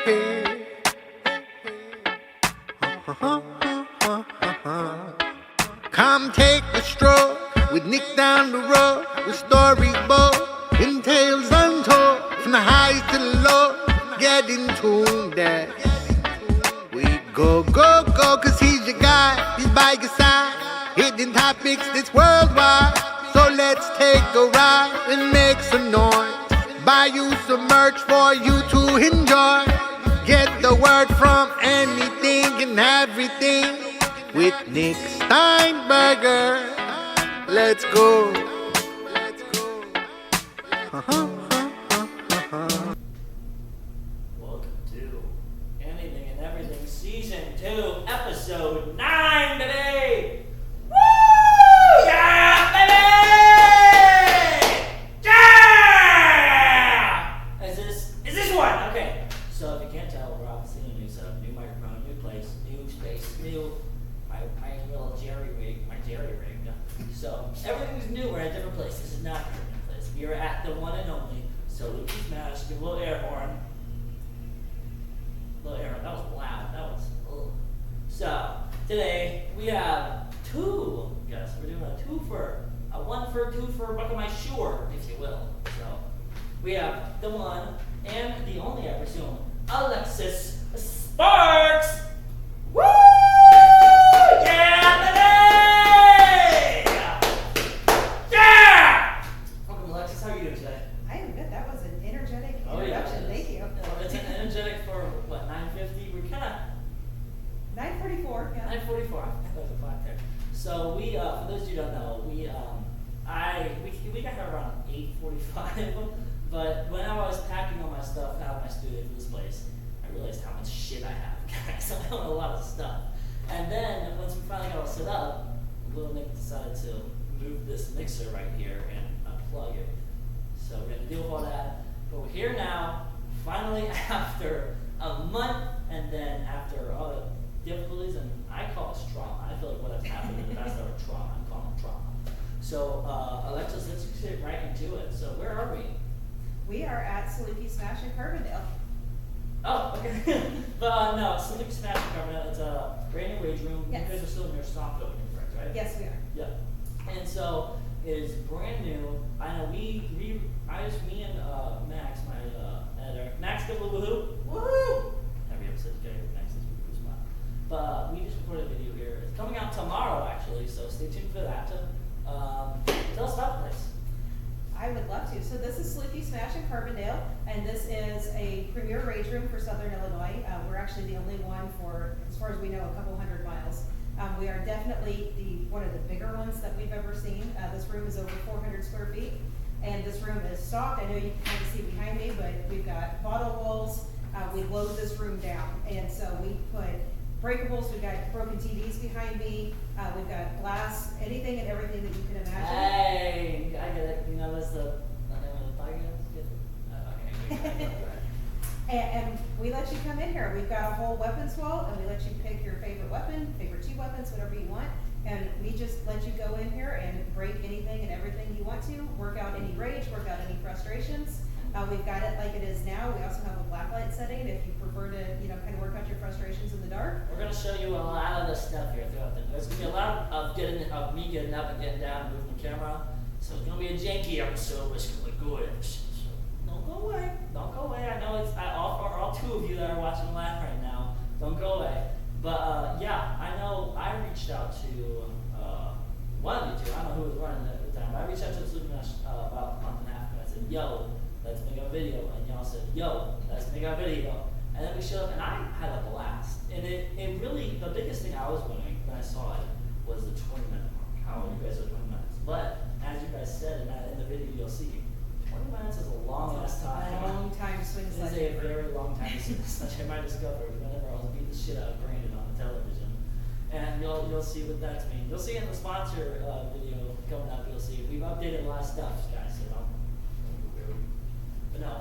hey. Come take a stroll with Nick down the road, with storyboard and tales untold, from the highs to the low, get in tune that we go, go, go, cause he's your guy, he's by your side, hitting topics that's worldwide. So let's take a ride and make some noise, buy you some merch for you to enjoy, get the word from anything and everything with Nick Steinberger. Let's go. Welcome to Anything and Everything Season 2, Episode 9 today. Woo! Yeah, baby! Yeah! Is this one? Okay. So if you can't tell, we're obviously in a new setup, new microphone, new place, new space, new my little jerry rig. So everything's new. We're at a different place. This is not a different place. We are at the one and only Saluki Smash. Give a little air horn. That was loud. That was. Ugh. So today we have two guests. We're doing a one for two for buck of my sure, if you will. So we have the one and the only, I presume, Alexis Sparks. Woo! Yeah, baby! Yeah! Welcome, Alexis. How are you doing today? I am good. That was an energetic introduction. Thank you. It's an energetic for what, 9:50? We're kind of 9:44. Yeah. 9:44. I thought there was a clock there. So we, for those of you who don't know, we got here around 8:45. But when I was packing all my stuff out of my studio for this place, I realized how much shit I have, guys. I own a lot of stuff. And then once we finally got all set up, little Nick decided to move this mixer right here and unplug it. So we're gonna deal with all that. But we're here now, finally, after a month, and then after all the difficulties, and I call this trauma. I feel like what has happened in the past hour trauma. I'm calling it trauma. So Alexis, let's get right into it. So where are we? We are at Saluki Smash in Carbondale. Oh, okay. But no, Saluki Smash in Carbondale. It's a brand new wage room. Yes. You guys are still in your soft opening, correct, right? Yes, we are. Yeah. And so it is brand new. I know me and Max, my editor. Max, give a little woohoo. Woohoo! Every episode you get Max's woohoo spot. But we just recorded a video here. It's coming out tomorrow, actually, so stay tuned for that. Tell us about the place. I would love to. So this is Saluki Smash in Carbondale, and this is a premier rage room for Southern Illinois. We're actually the only one for, as far as we know, a couple 100 miles. We are definitely one of the bigger ones that we've ever seen. This room is over 400 square feet, and this room is stocked. I know you can kind of see behind me, but we've got bottle walls. We load this room down, and so we put breakables. We've got broken TVs behind me. We've got glass, anything and everything that you can imagine. Hey, I get it. You know, that's the name of the podcast. Okay. And we let you come in here. We've got a whole weapons wall, and we let you pick your favorite weapon, favorite two weapons, whatever you want. And we just let you go in here and break anything and everything you want to, work out any rage, work out any frustrations. We've got it like it is now. We also have a blacklight setting if you prefer to, kind of work out your frustrations in the dark. We're going to show you a lot of the stuff here throughout the. There's going to be a lot of me getting up and getting down and moving the camera. So it's going to be a janky episode, but it's going to be good. So don't go away. Don't go away. I know all two of you that are watching live right now. Don't go away. But yeah, I know I reached out to one of you two. I don't know who was running it at the time. But I reached out to the Supermash about a month and a half ago. I said, yo, let's make a video. And y'all said, yo, let's make a video. And then we showed up, and I had a blast. And it really, the biggest thing I was wondering when I saw it was the 20-minute mark. How you guys are 20 minutes. But as you guys said in the video, you'll see 20 minutes is a long ass time. A long time swing This is a very long time to swing such. I might discover whenever I was beating the shit out of Brandon on the television. And you'll see what that's mean. You'll see in the sponsor video coming up, you'll see we've updated a lot of stuff, guys. So but no,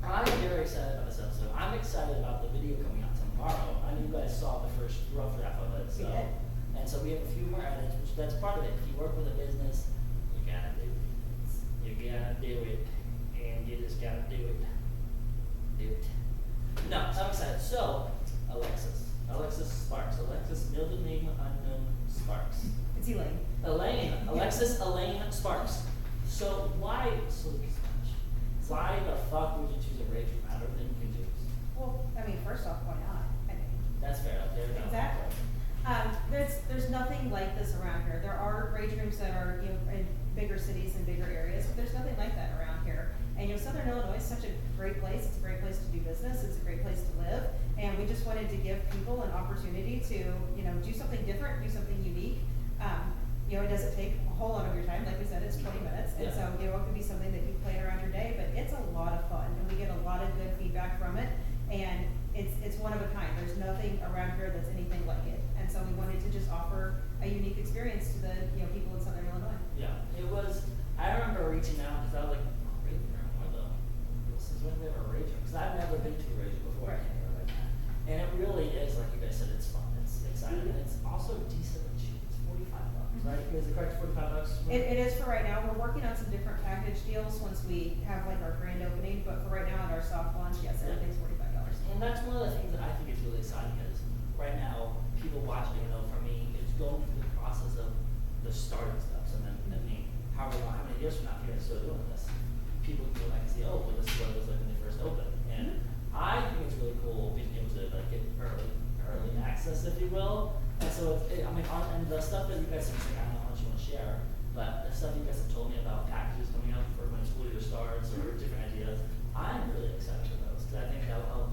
I'm very excited about this episode. I'm excited about the video coming out tomorrow. I know you guys saw the first rough draft of it. So. And so we have a few more edits, which that's part of it. If you work with a business, you gotta do it. You gotta do it. And you just gotta do it. Do it. No, I'm excited. So, Alexis Sparks. Alexis, middle name unknown Sparks. It's Elaine. Alexis Elaine Sparks. So why Saluki Smash? Why the fuck would you choose a rage room out of everything you can choose? Well, I mean, first off, why not? I mean, That's fair. There we go. exactly. There's nothing like this around here. There are rage rooms that are, you know, in bigger cities and bigger areas, but there's nothing like that around here. And you know, Southern Illinois is such a great place. It's a great place to do business. It's a great place to live. And we just wanted to give people an opportunity to, you know, do something different, do something unique. You know, it doesn't take a whole lot of your time. Like we said, it's 20 minutes. And Yeah. so, you know, it could be something that you plan around your day, but it's a lot of fun. And we get a lot of good feedback from it. And it's one of a kind. There's nothing around here that's anything like it. And so we wanted to just offer a unique experience to the, you know, people in Southern Illinois. Yeah, it was. I remember reaching out because I was like, oh, rage room. Since when did we have a rage room? Because I've never been to a rage room before. Right. I can't remember like that. And it really is, like you guys said, it's fun. It's exciting, and it's also decently cheap. It's $45, right? Is it correct? $45. It is for right now. We're working on some different package deals once we have like our grand opening, but for right now at our soft launch, yes, everything's $45. And that's one of the things that I think is really exciting is right now people watching, you know, for me, it's going through the process of the starting steps, and then I mean, how many years from now if you're still doing this, people can go back and see, oh, well, this is what it was like when they first opened. And I think it's really cool being able to like get early access, if you will. And so I mean, and the stuff that you guys have said, I don't know how much you want to share, but the stuff you guys have told me about packages coming up for when school year starts or different ideas, I'm really excited for those because I think that'll help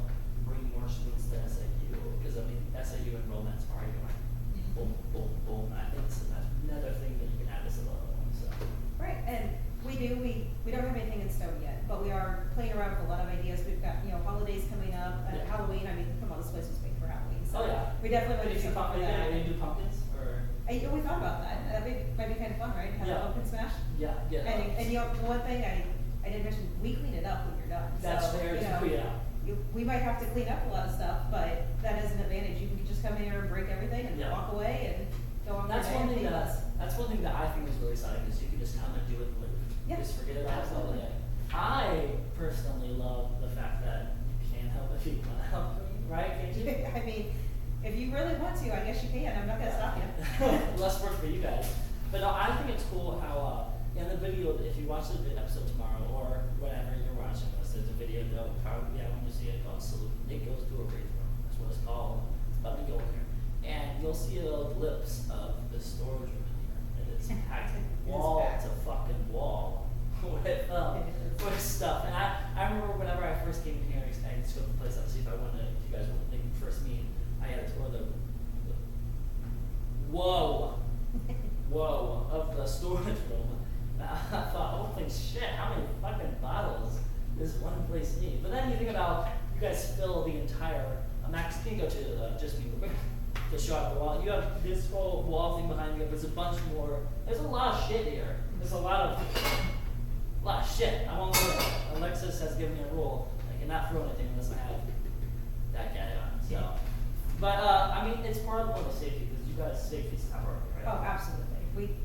bring more students to SAU. Because I mean, SAU enrollment's already going boom, boom, boom. I think it's another thing that you can add to some other ones. So. Right, and we don't have anything in stone yet, but we are playing around with a lot of ideas. We've got, you know, holidays coming up, Yeah. Halloween. I mean, come on, this place was made for Halloween. So Oh, yeah. we definitely want to do something for Are you that. gonna do pumpkins or? And, you know, we thought about that. That might be kind of fun, right? Have Yeah. a pumpkin smash. Yeah. And you know, one thing I didn't mention, we clean it up when you're done. That's so, fair you know, too. Yeah. we might have to clean up a lot of stuff, but that is an advantage. You can just come in here and break everything and Yeah. walk away and go on That's your day one and thing leave us. that's one thing that I think is really exciting is you can just come and do it and leave. Yeah, Just forget about it all absolutely. day. I personally love the fact that you can help if you want to help, right? Can't you? I mean, if you really want to, I guess you can. I'm not gonna stop you. Less work for you guys. But no, I think it's cool how in the video, if you watch the episode tomorrow or whenever you're watching this, there's a video that will probably be out when you see it called Saluki. Nick goes to a rage room. That's what it's called. Let me go in here. And you'll see a little glimpse of the storage room in here. And it's packed wall to fucking wall with stuff. And I remember whenever I first came in here, I just go to the place up to see if I wanted to, if you guys wanted to first meet, I had a tour of the whoa of the storage room. I thought, holy shit, how many fucking bottles does one place need? But then you think about, you guys fill the entire, Max, can you go to just me to show out the wall? You have this whole wall thing behind you, there's a bunch more, there's a lot of shit here. There's a lot of shit. I won't go there. Alexis has given me a rule. I cannot throw anything unless I have that guy on. So, but I mean, it's part of the safety because you guys safety's not working, right? Oh, absolutely.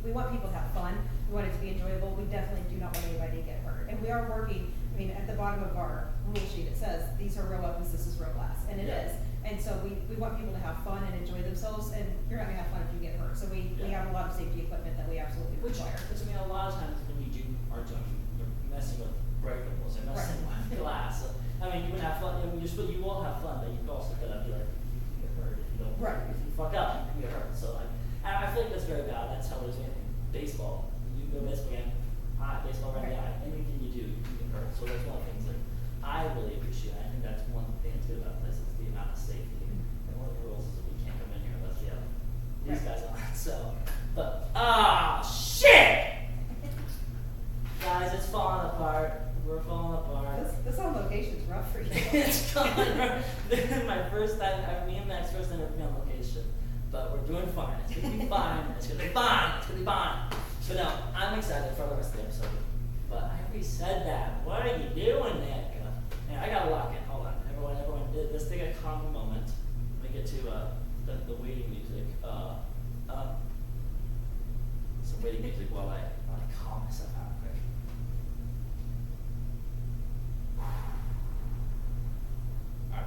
We want people to have fun. We want it to be enjoyable. We definitely do not want anybody to get hurt. And we are working, I mean, at the bottom of our rule sheet, it says, these are row weapons, this is row glass. And it Yeah. is. And so we want people to have fun and enjoy themselves, and you're not gonna have fun if you get hurt. So we Yeah. have a lot of safety equipment that we absolutely Which require. I mean, a lot of times when you are doing, you're messing with breakables, you're messing with glass. So, I mean, you can have fun. I mean, you will have fun, but you also gotta be like, you can get hurt if you don't. Right. If you fuck up, you can get hurt. So like, I feel like that's very bad. That's how it is with anything. Baseball. You go baseball game, baseball right in the eye. Anything you do, you can get hurt. So that's one of the things that I really appreciate. I think that's one thing that's good about this is the amount of safety. And one of the rules is that we can't come in here unless we have these guys on. So, but shit, guys, it's falling apart. We're falling apart. This whole location's rough for you. It's gone. This is my first time, me and Max first time ever being on location. But we're doing fine. It's gonna be fine. It's gonna be fine. It's gonna be fine. But no, I'm excited for the rest of the episode. But I already said that. What are you doing, Nick? Yeah, I gotta lock in. Hold on, everyone. Let's take a calm moment. Let me get to the waiting music. Some waiting music while I calm myself out quick. Alright,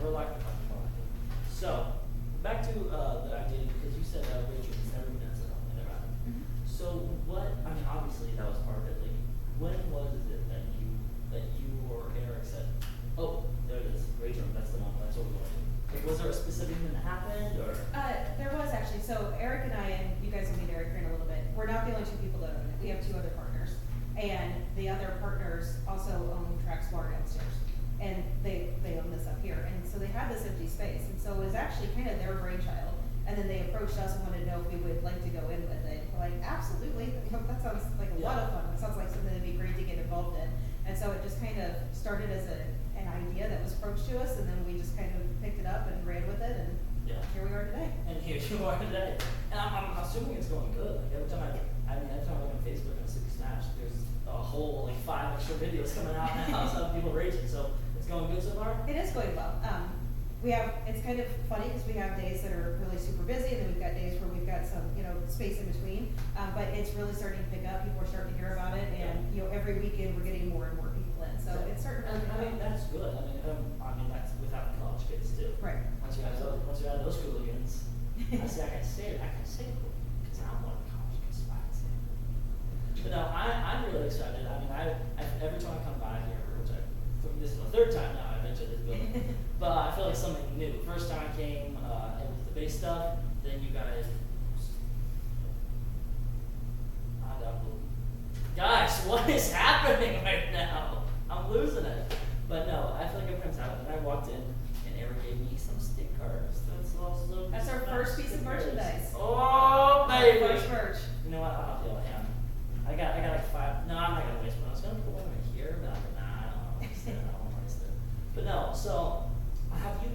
We're like the fucking market. So, back to the idea, because you said Rachel has never been to something around. So what, I mean, obviously that was part of it. Like, when was it that you or Eric said, oh, there it is, Rachel, that's the one, that's what we're going to do. Like, was there a specific thing that happened, or? There was actually. So Eric and I, and you guys will meet Eric here in a little bit, we're not the only two people that own it. We have two other partners. And the other partners also own Trax Bar downstairs. And they own this up here. And so they had this empty space. And so it was actually kind of their brainchild. And then they approached us and wanted to know if we would like to go in with it. We're like, absolutely. That sounds like a lot of fun. It sounds like something that'd be great to get involved in. And so it just kind of started as an idea that was approached to us, and then we just kind of picked it up and ran with it, and here we are today. And here you are today. And I'm assuming it's going good. Like, every time I look on Facebook and Saluki Smash, there's a whole like 5 extra videos coming out now of people raging. So it's going good so far? It is going well. It's kind of funny because we have days that are really super busy, and then we've got days where we've got some, space in between. But it's really starting to pick up. People are starting to hear about it, and every weekend we're getting more and more people in. So it's starting to. I mean, that's good. I mean that's without the college kids too. Right. Once you have those hooligans, I can say it because I'm one of the college kids. So I can say it. But no, I'm really excited. I mean, I every time I come by here, this is the 3rd time now I've entered this building, but I feel like something new. First time I came, it was the base stuff. Then you guys, guys, what is happening right now? I'm losing it. But no, I feel like everyone's out. And I walked in, and Eric gave me some stickers. That's our first piece of merchandise. Oh, baby! First merch. You know what? I'll have to yell at him. I got like 5. No, I'm not gonna waste one. I was gonna put one right here, but I'm like, nah, I don't want to waste it. I don't want to waste it. But no, so have you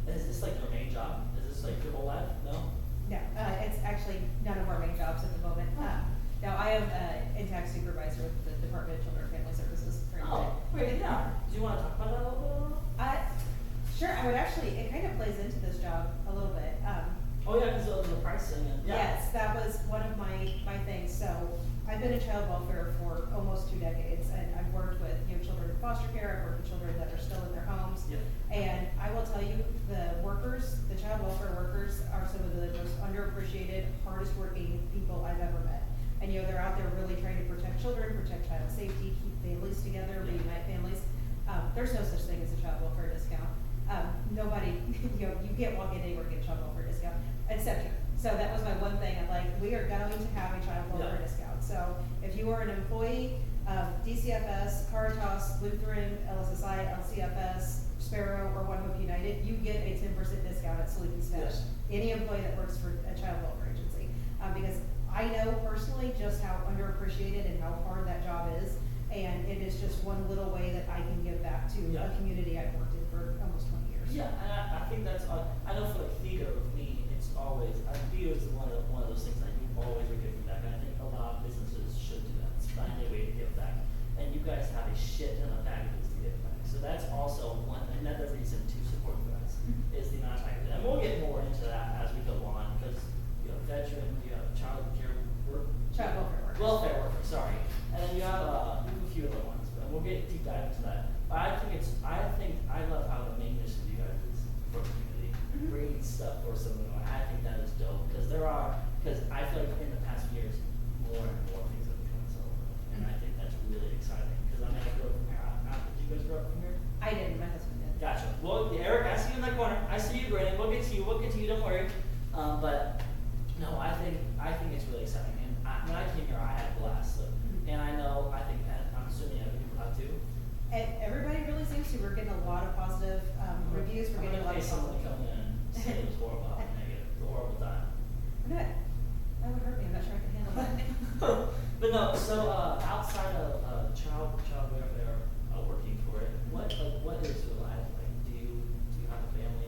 is this like your main job? Is this like your whole life? No. No, it's actually none of our main jobs at the moment. Now I am in-tax supervisor with the Department of Children and Family Services. Oh, wait, yeah. Do you want to talk about that a little bit? Sure. I would actually. It kind of plays into this job a little bit. Oh yeah, because of the pricing and Yes, that was one of my things. So I've been in child welfare for almost 2 decades, and I've worked with children in foster care. I've worked with children that are still in their homes. Yeah. And I will tell you, the child welfare workers are some of the most underappreciated, hardest working people I've ever met. And they're out there really trying to protect children, protect child safety, keep families together, reunite families. There's no such thing as a child welfare discount. Nobody, you can't walk in anywhere and get a child welfare discount, except here. So that was my one thing. I'm like, we are going to have a child welfare discount. So if you are an employee of DCFS, Caritas, Lutheran, LSSI, LCFS, Sparrow, or One Hope United, you get a 10% discount at Saluki Smash. Any employee that works for a child welfare agency, because I know personally just how underappreciated and how hard that job is, and it is just one little way that I can give back to a community I've worked in for almost 20 years. Yeah, and I think that's. I know for like theater, with me, it's always. Theater is one of those things that you always are giving back, and I think a lot of businesses should do that. It's find a way to give back, and you guys have a shit ton of packages to give back. So that's also another reason to support you guys is the amount of packages, and we'll get more into that as we go on because veteran, child care work. Child welfare workers. Welfare workers, sorry. And then you have a few other ones, but we'll get deep dive into that. But I love how the main mission of you guys is for the community, bringing stuff for someone. I think that is dope because I feel like in the past few years, more and more things have become so, and I think that's really exciting because I grew up from here. Did you guys grow up from here? I didn't. My husband did. Gotcha. Well, Eric, I see you in that corner. I see you, Brandon. We'll get to you. Don't worry. But no, I think it's really exciting. And when I came here, I had a blast. So, and I'm assuming other people have too. And everybody really seems to. We're getting a lot of positive reviews. We're getting a lot of someone positive. come in and say it was horrible, negative, a horrible time. Good. That would hurt me. I'm not sure I can handle that. But no, so outside of child welfare, working for it, what is your life like? Do you have a family?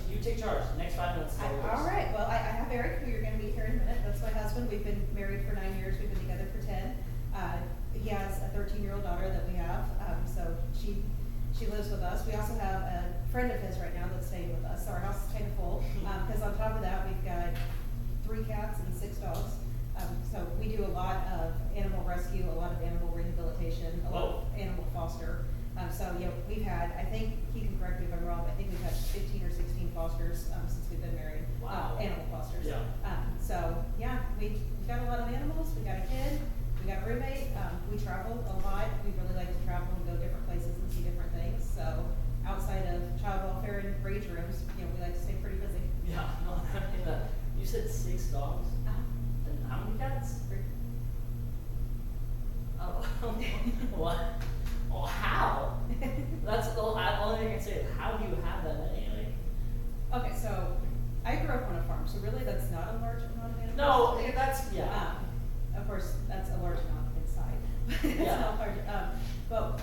You take charge. Next 5 minutes. All right. Well, I have Eric, who you're going to meet here in a minute. That's my husband. We've been married for 9 years. We've been together for 10. He has a 13-year-old daughter that we have. So she lives with us. We also have a friend of his right now that's staying with us. So our house is kind of full. Because on top of that, we've got 3 cats and 6 dogs. So we do a lot of animal rescue, a lot of animal rehabilitation, a lot of animal foster. So, we've had, I think, he can correct me if I'm wrong, but I think we've had 15 or 16 fosters, since we've been married. Wow. Animal fosters. Yeah. So, yeah, we've got a lot of animals, we got a kid, we got a roommate, we travel a lot, we really like to travel and go different places and see different things, so outside of child welfare and rage rooms, we like to stay pretty busy. Yeah, no, I mean, you said 6 dogs? And how many cats? 3. Oh, what? Well, how? That's the only thing I can say is, how do you have that many? Like, Okay, so I grew up on a farm, so really that's not a large amount of animals. no, that's, yeah. Of course, that's a large amount inside. It's Yeah. not large. But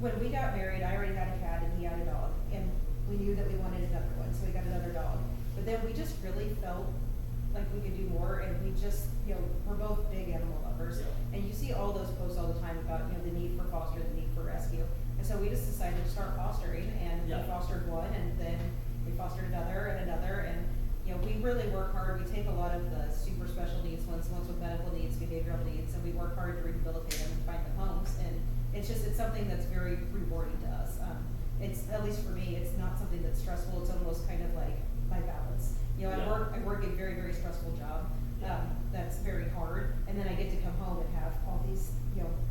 when we got married, I already had a cat and he had a dog, and we knew that we wanted another one, so we got another dog. But then we just really felt like we could do more, and we just, we're both big animal lovers. Yeah. And you see all those posts all the time about, the need for foster, the need for rescue. And so we just decided to start fostering, and Yeah. we fostered one, and then we fostered another, and we really work hard. We take a lot of the super special needs ones with medical needs, behavioral needs, and we work hard to rehabilitate them and find them homes. And it's something that's very rewarding to us. It's, at least for me, it's not something that's stressful. It's almost kind of like my balance. Yeah. I work a very, very stressful job. That's very hard, and then I get to come home and have all these,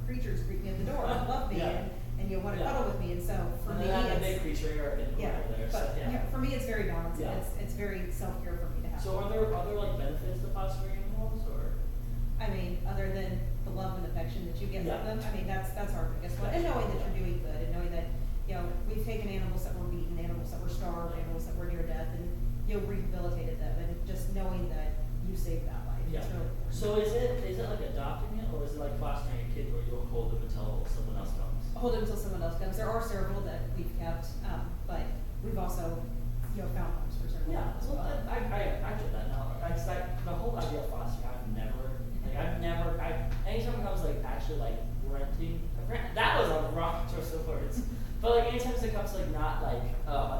creatures greet me at the door and love me Yeah. and want to Yeah. cuddle with me, and so for And me, then that big it's, creature over there, so, but, yeah. for me, it's very balanced, Yeah. and it's very self-care for me to have. So are there like benefits to fostering animals, or? I mean, other than the love and affection that you get Yeah. from them, I mean, that's our biggest one, and knowing that you're doing good, and knowing that, we've taken animals that were beaten, animals that were starved, animals that were near death, and, rehabilitated them, and just knowing that you saved that life, Yeah. it's really important. So is it like adopting it, or is it like fostering a kid where you'll hold them until someone else comes? Hold it until someone else comes. There are several that we've kept, but we've also, found homes for several. Yeah, as well, well. I get that now. The whole idea of fostering, anytime it comes actually renting, that was a wrong choice of words. But anytime it comes to not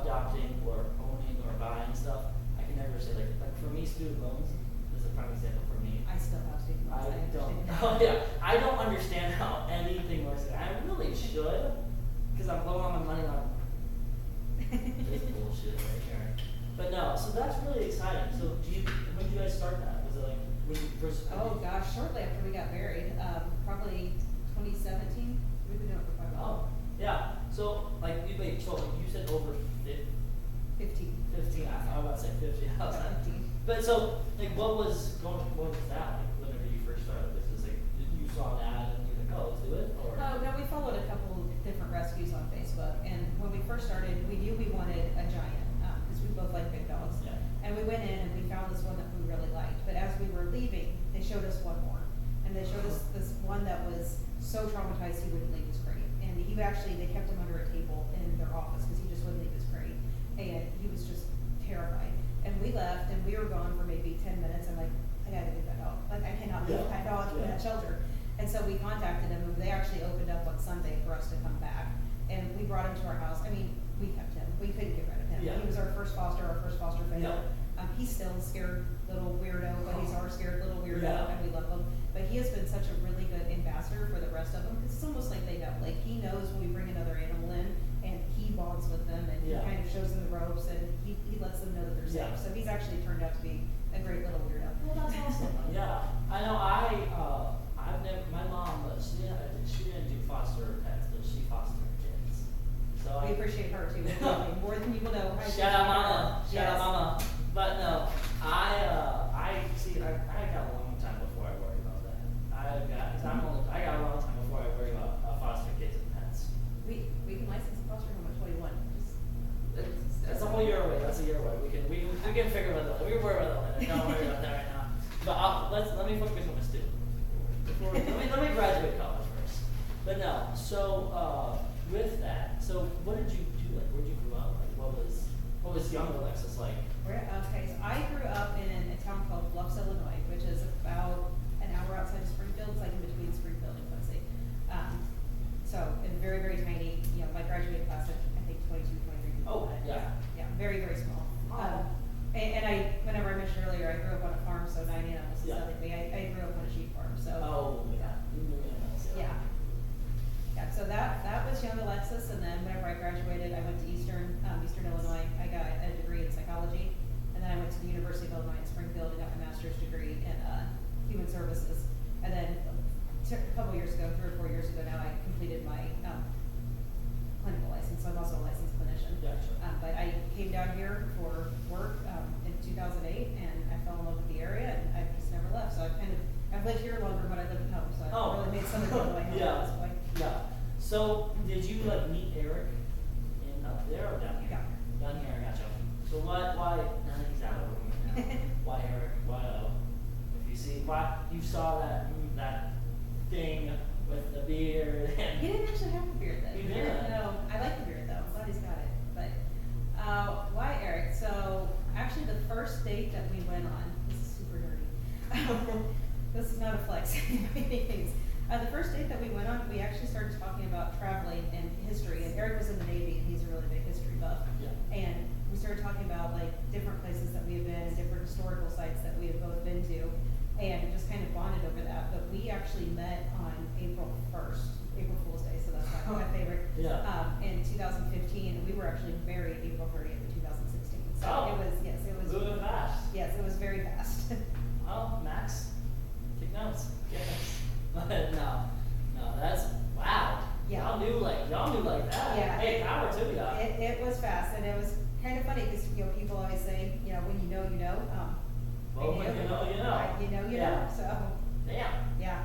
adopting or owning or buying stuff, I can never say like for me, student loans is a prime example for me. I still have student loans. I don't. understand. Oh yeah, I don't understand how anything works. I really should, because I'm blowing all my money on this bullshit right here. But no, so that's really exciting. So when did you guys start that? Was it like when you first? Oh gosh, shortly after we got married, probably 2017. We've been doing it for 5 years. Oh yeah. So you said over 15. 15. I was about to say 50. I was like, 15. But so what was that like whenever you first started this? Is you saw an ad and you're like, oh, let's do it, or? Oh, no, we followed a couple different rescues on Facebook, and when we first started, we knew we wanted a giant, because we both like big dogs. Yeah. And we went in and we found this one that we really liked, but as we were leaving, they showed us one more. And they showed us this one that was so traumatized he wouldn't leave his crate. And they kept him under a table in their office because he just wouldn't leave his crate. And he was just terrified. And we left and we were gone for maybe 10 minutes. I'm like, I gotta leave that dog. Like, I cannot leave that dog in that shelter. And so we contacted them, and they actually opened up on Sunday for us to come back. And we brought him to our house. I mean, we kept him. We couldn't get rid of him. Yeah. He was our first foster family. Yeah. He's still a scared little weirdo, but he's our scared little weirdo, Yeah. and we love him. But he has been such a really good ambassador for the rest of them. It's almost like they know. Like, he knows when we bring another animal in, and he bonds with them, and Yeah. he kind of shows them the ropes, and he lets them know that they're safe. Yeah. So he's actually turned out to be a great little weirdo. Well, that's awesome. Yeah, I know. I've never. My mom, she didn't do foster pets, but she fostered kids. So We appreciate her too. More than people know. I Shout out, appreciate mama. her. Shout out, Yes. mama. But no, I got a long time before I worry about that. I got a long time before I worry about foster kids and pets. We can license a foster home at 21. That's a whole year away. That's a year away. We can figure about that. We can worry about that later. Don't worry about that right now. But let me focus on my student. Let me graduate college first. But no. So with that, so what did you do? Like, where'd you grow up? Like, what was young Alexis like? Okay, so I grew up in a town called Bluffs, Illinois, which is about an hour outside of Springfield. It's like in between Springfield and Quincy. So, and very, very tiny. My graduating class of, I think, 22, 23 people. Oh, yeah. Yeah, very, very small. Oh. And whenever I mentioned earlier, I grew up on a farm, so 9 animals is Yeah. nothing to me. I grew up on a sheep farm, so. Oh, yeah. You knew animals. Yeah. Yeah, so that was young Alexis, This is not a flex by any means. The first date that we went on, we actually started talking about traveling and history, and Eric was in the Navy, and he's a really big history buff. Yeah. And we started talking about like different places that we have been, and different historical sites that we have both been to, and just kind of bonded over that. But we actually met on April 1st, April Fool's Day, so that's my favorite. Yeah. In 2015, and we were actually married April 30th of 2016. So Oh. it was Moving fast. Yes, it was very fast. Well, Max, take notes. Yes. No, that's wow. Yeah. Y'all knew like that. Yeah. Hey, power to y'all. It was fast, and it was kind of funny because people always say, when you know, you know. Well, when you know, you know. Right, you know, you Yeah. know. So Damn. yeah,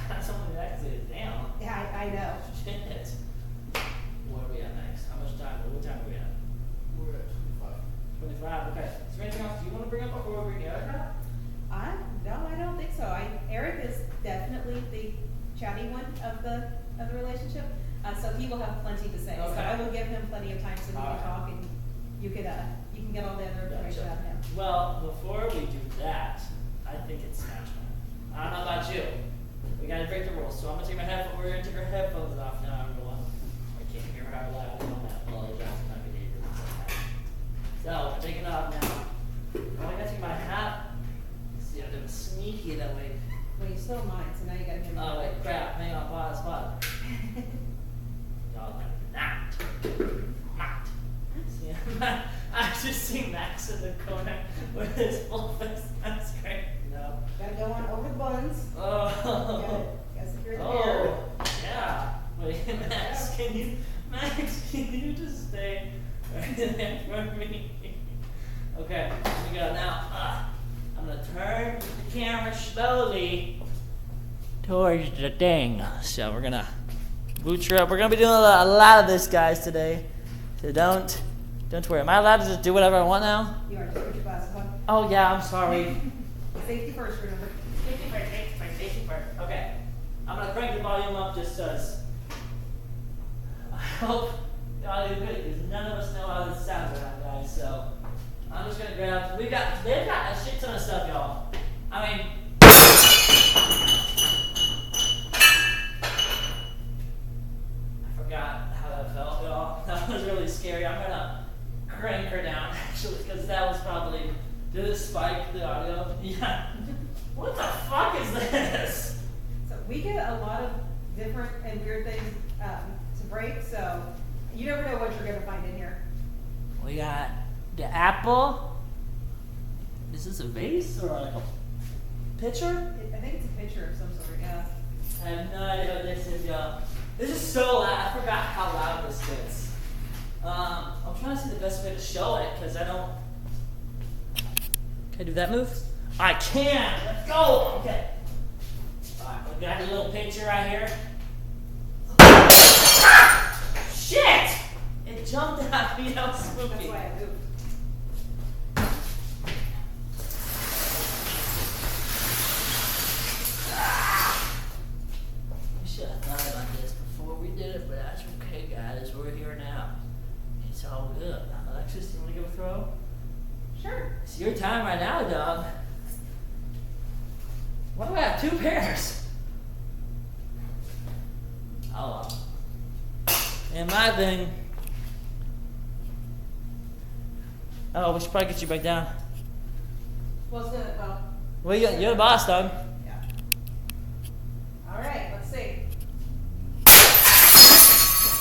That's something that actually is damn. yeah, I know. Shit. What are we at next? How much time? What time are we at? We're at 25. 25. Okay. Is there anything else you want to bring up before we get out? No, I don't think so. Eric is definitely the chatty one of the relationship, so he will have plenty to say. So Okay. I will give him plenty of time so he can Alright. talk, and you can get all the other information out of him. Well, before we do that, I think it's Smash Man. I don't know about you. We gotta break the rules, so I'm gonna take my headphones. We're gonna take our headphones off now, everyone. I can't hear how loud I'm on that. Well, that's not good either. So, take it off now. Oh, I gotta take my hat. See, I'm doing sneaky that way. Well, you stole mine, so now you gotta give me. Oh, wait, crap. Hang on, pause. Y'all are not. See, I just see Max in the corner with his full face. That's great. No. Gotta go on over the buns. Oh. Gotta secure the Oh. beard. Yeah. Wait, Max, can you just stay right there for me? Okay, here we go. Now, I'm gonna turn the camera slowly towards the thing. So we're gonna boot her up. We're gonna be doing a lot of this, guys, today. So don't worry. Am I allowed to just do whatever I want now? You are, just put your glasses on. Oh yeah, I'm sorry. Safety first, remember. Safety first. Okay. I'm gonna crank the volume up just as I hope y'all do good because none of us know how this sounds around, guys. So I'm just gonna grab. They've got a shit ton of stuff, y'all. I mean, I forgot how that felt, y'all. That was really scary. I'm gonna crank her down actually because that was probably. Did it spike the audio? Yeah. What the fuck is this? So we get a lot of different and weird things to break, so you never know what you're gonna find in here. We got the apple. Is this a vase or like a pitcher? I think it's a picture of some sort, yeah. I have no idea what this is, y'all. This is so loud. I forgot how loud this gets. I'm trying to see the best way to show it because I don't. Can I do that move? I can. Let's go. Okay. Alright, we got a little picture right here. Shit! It jumped at me. That was spooky. That's why I moved. We should have thought about this before we did it, but that's okay, guys. We're here now. It's all good. Alexis, you want to give a throw? Sure. It's your time right now, dog. Why do I have 2 pairs? Oh well. And my thing. Oh, we should probably get you back down. Well, it's gonna, Well, you're the boss, dog. yeah. All right, let's see.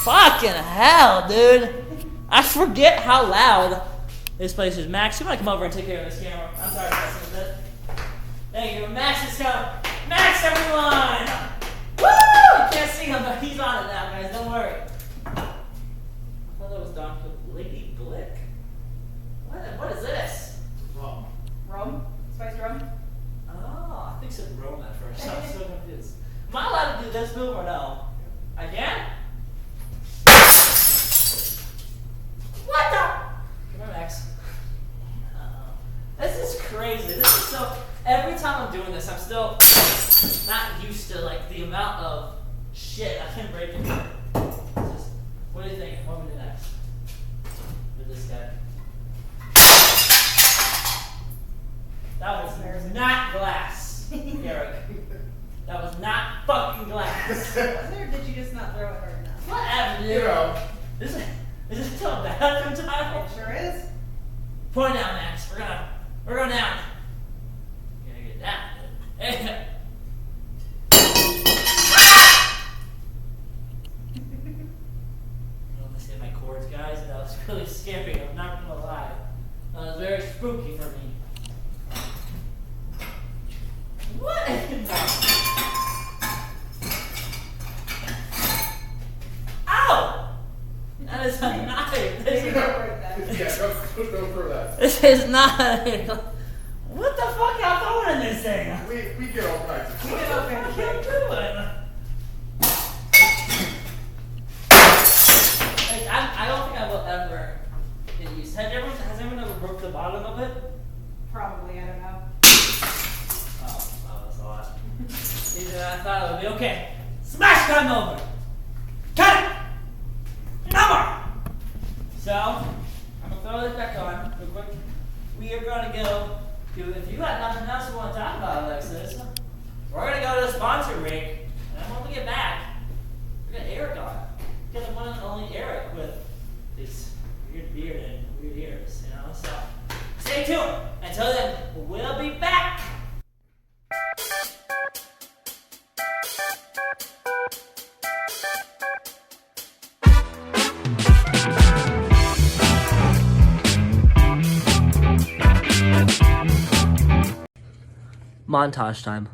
Fucking hell, dude. I forget how loud this place is. Max, you might come over and take care of this camera. I'm sorry for messing with it. Thank you. Max is coming. Max, everyone! Woo! You can't see him, but he's on it now, guys. Don't worry. I thought that was Don Lady Blick. What is this? Rum. Rum? Spiced rum? Oh, I think it said Rome at first. I'm so confused. Am I allowed to do this move or no? I can? What the? Come on, Max. This is crazy. This is so. Every time I'm doing this, I'm still not used to like the amount of shit I can break into. Just, what do you think? What do we do next? With this guy. That was not glass. bathroom tile? It sure is. Point down, Max. We're going down. We're gonna get down. Hey. I almost hit my cords, guys. That was really scary. I'm not gonna lie. That was very spooky for me. What? Ow! That is a knife. Go for that. This is not. What the fuck y'all throwing in this thing? We get all kinds of You stuff. get all kinds of What y'all shit. doing? Like, I don't think I will ever get used. Has everyone ever broke the bottom of it? Probably, I don't know. Oh, that's a lot. Either I thought it would be okay. Smash time over. Cut it. No more. So I'm gonna throw this back on real quick. We are gonna go to. If you got nothing else you want to talk about, Alexis, we're gonna go to the sponsor break, and then when we get back, we're gonna Eric on. Get the one and only Eric with his weird beard and weird ears, you know. So stay tuned. Until then, we'll be back. Montage time.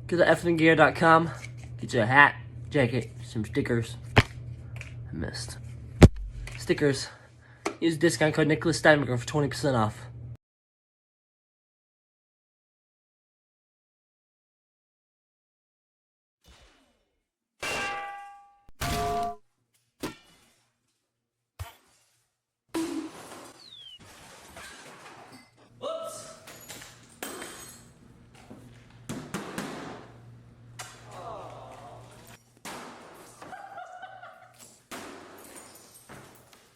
Go to effinggear.com. Get you a hat, jacket, some stickers. I missed. Stickers. Use discount code Nick Steinberger for 20% off. Whoops.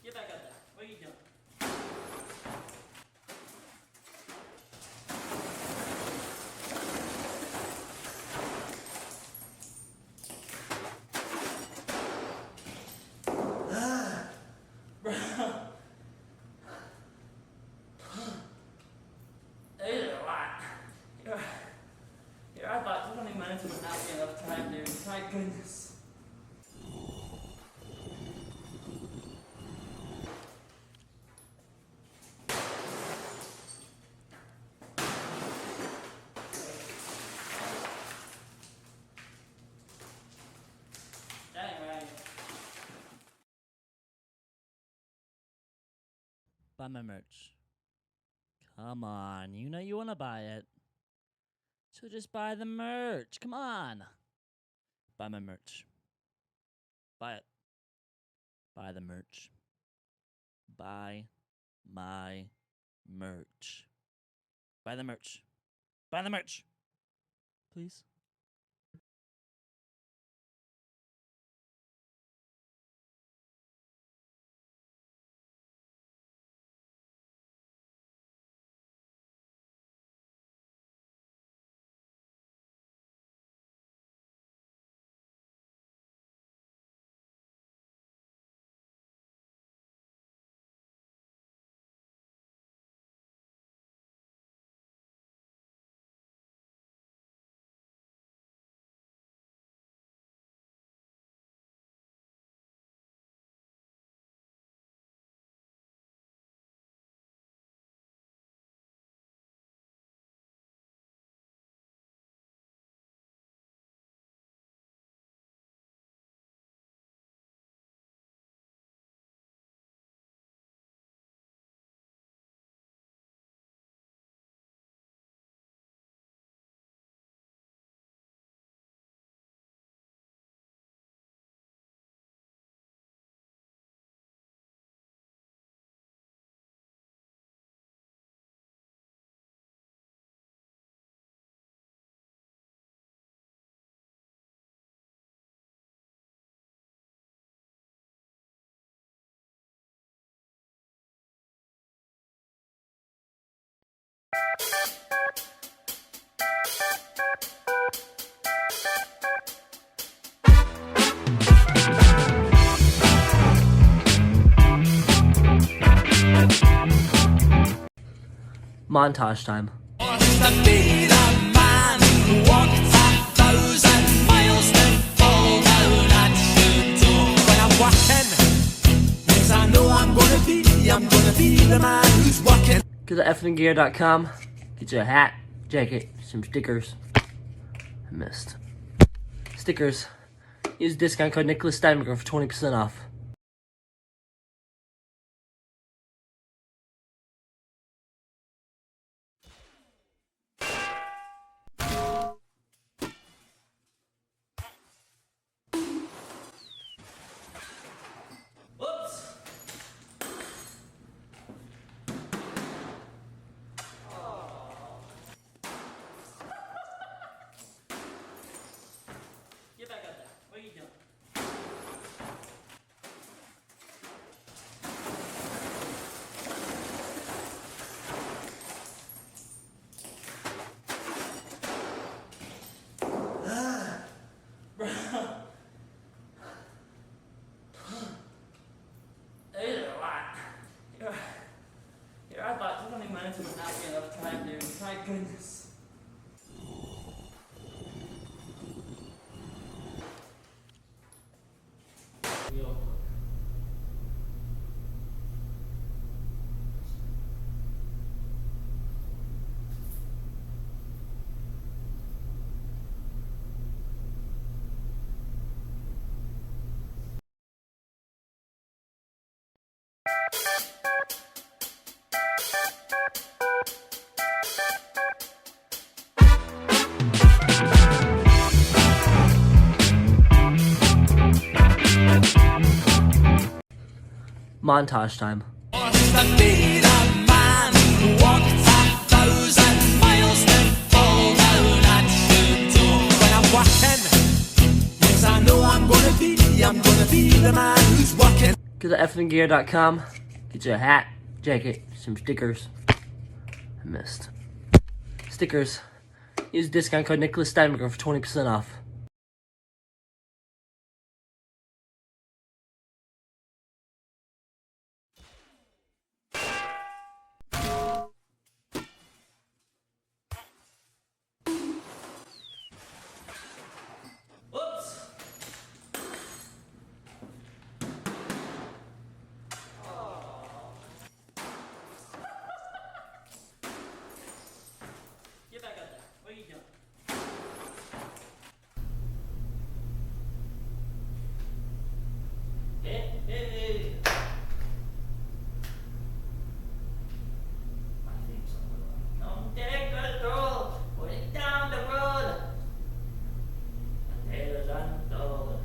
Get back up there. What are you doing? Bro. These are a lot. Here, I thought 20 minutes would not be enough time, dude. My goodness. Anyway. Buy my merch. Come on, you know you want to buy it. So just buy the merch. Come on. Buy my merch. Buy it. Buy the merch. Buy my merch. Buy the merch. Buy the merch. Please. Montage time. Go to effinggear.com. Get you a hat, jacket, some stickers. I missed. Stickers. Use discount code Nick Steinberger for 20% off. Whoops. Get back up there. What are you doing? These are a lot. Here, I thought 20 minutes would not be enough time, dude. My goodness. Yo. Montage time. Go to effinggear.com. Get you a hat, jacket, some stickers. I missed. Stickers. Use discount code Nick Steinberger for 20% off. Whoops. Get back up there. What are you doing? Hey. My theme song. Don't take control. Put it down the road. The tale is untold.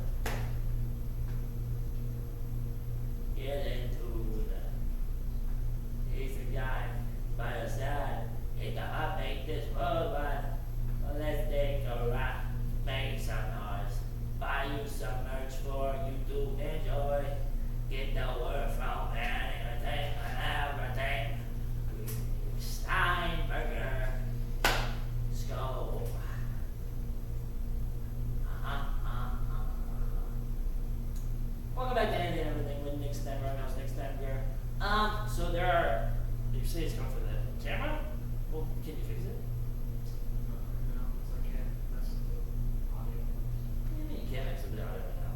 Get into the easy guy by your side. It can help make this world run. So let's take a ride. Make some noise. Buy you some merch for you to enjoy. Get the word from anything and everything. Nick Steinberger. Let's go. Welcome back to Anything and Everything with Nick Steinberger. I was Nick Steinberger. So there are. You say it's coming for the camera? Well, can you fix it? You can't mix it with the audio right now.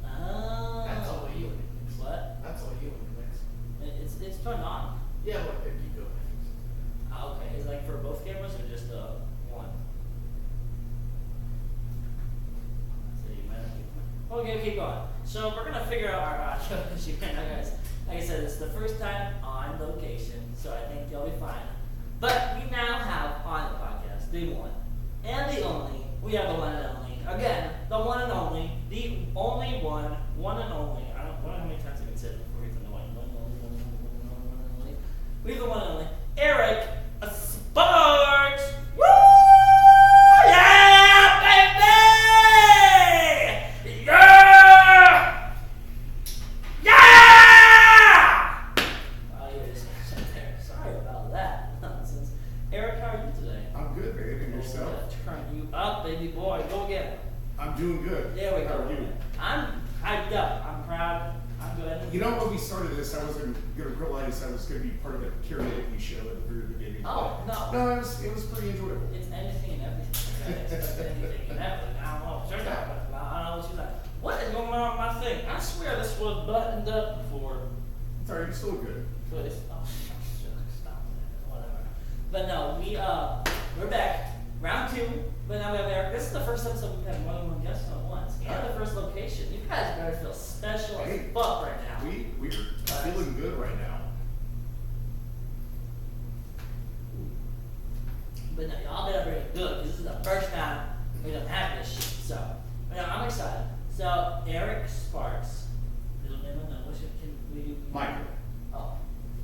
Oh. That's all you. What? That's all you. It's turned on. Yeah, well, there you go. Oh, okay. Is it like for both cameras or just one? So you might have to okay, keep going. So we're gonna figure out our audio issue right now, guys. Like I said, it's the first time on location, so I think you'll be fine. But we now have on the podcast the one and the only. We have the one and only. Again, the one and only, the only one and only. I don't know how many times I can say it before we even know one and only. We have the one and only Eric Sparks. Woo! Yeah, baby! Yeah! Yeah! Oh, you just there. Sorry about that nonsense. Eric, how are you today? I'm good, baby. And yourself? Turn you up, baby boy. Go again. I'm doing good. started this, I wasn't gonna realize I was gonna be part of a karaoke show at the very beginning. Oh, no. No, it was pretty enjoyable. It's anything and everything. It's anything and everything. I don't know what you're talking about. I don't know what you're like. What is going on with my thing? I swear this was buttoned up before. It's alright, you're still good. But it's, oh, stop it. Whatever. But no, we're back. Round 2. But now we have Eric. This is the first episode we've had more than one guest on once. And the first location. You guys better feel special as fuck right now. We're feeling good right now. But no, y'all better bring it good, because this is the first time we don't have this shit. So, but no, I'm excited. So, Eric Sparks. Middle name unknown. What's your, can we do? Michael. Oh,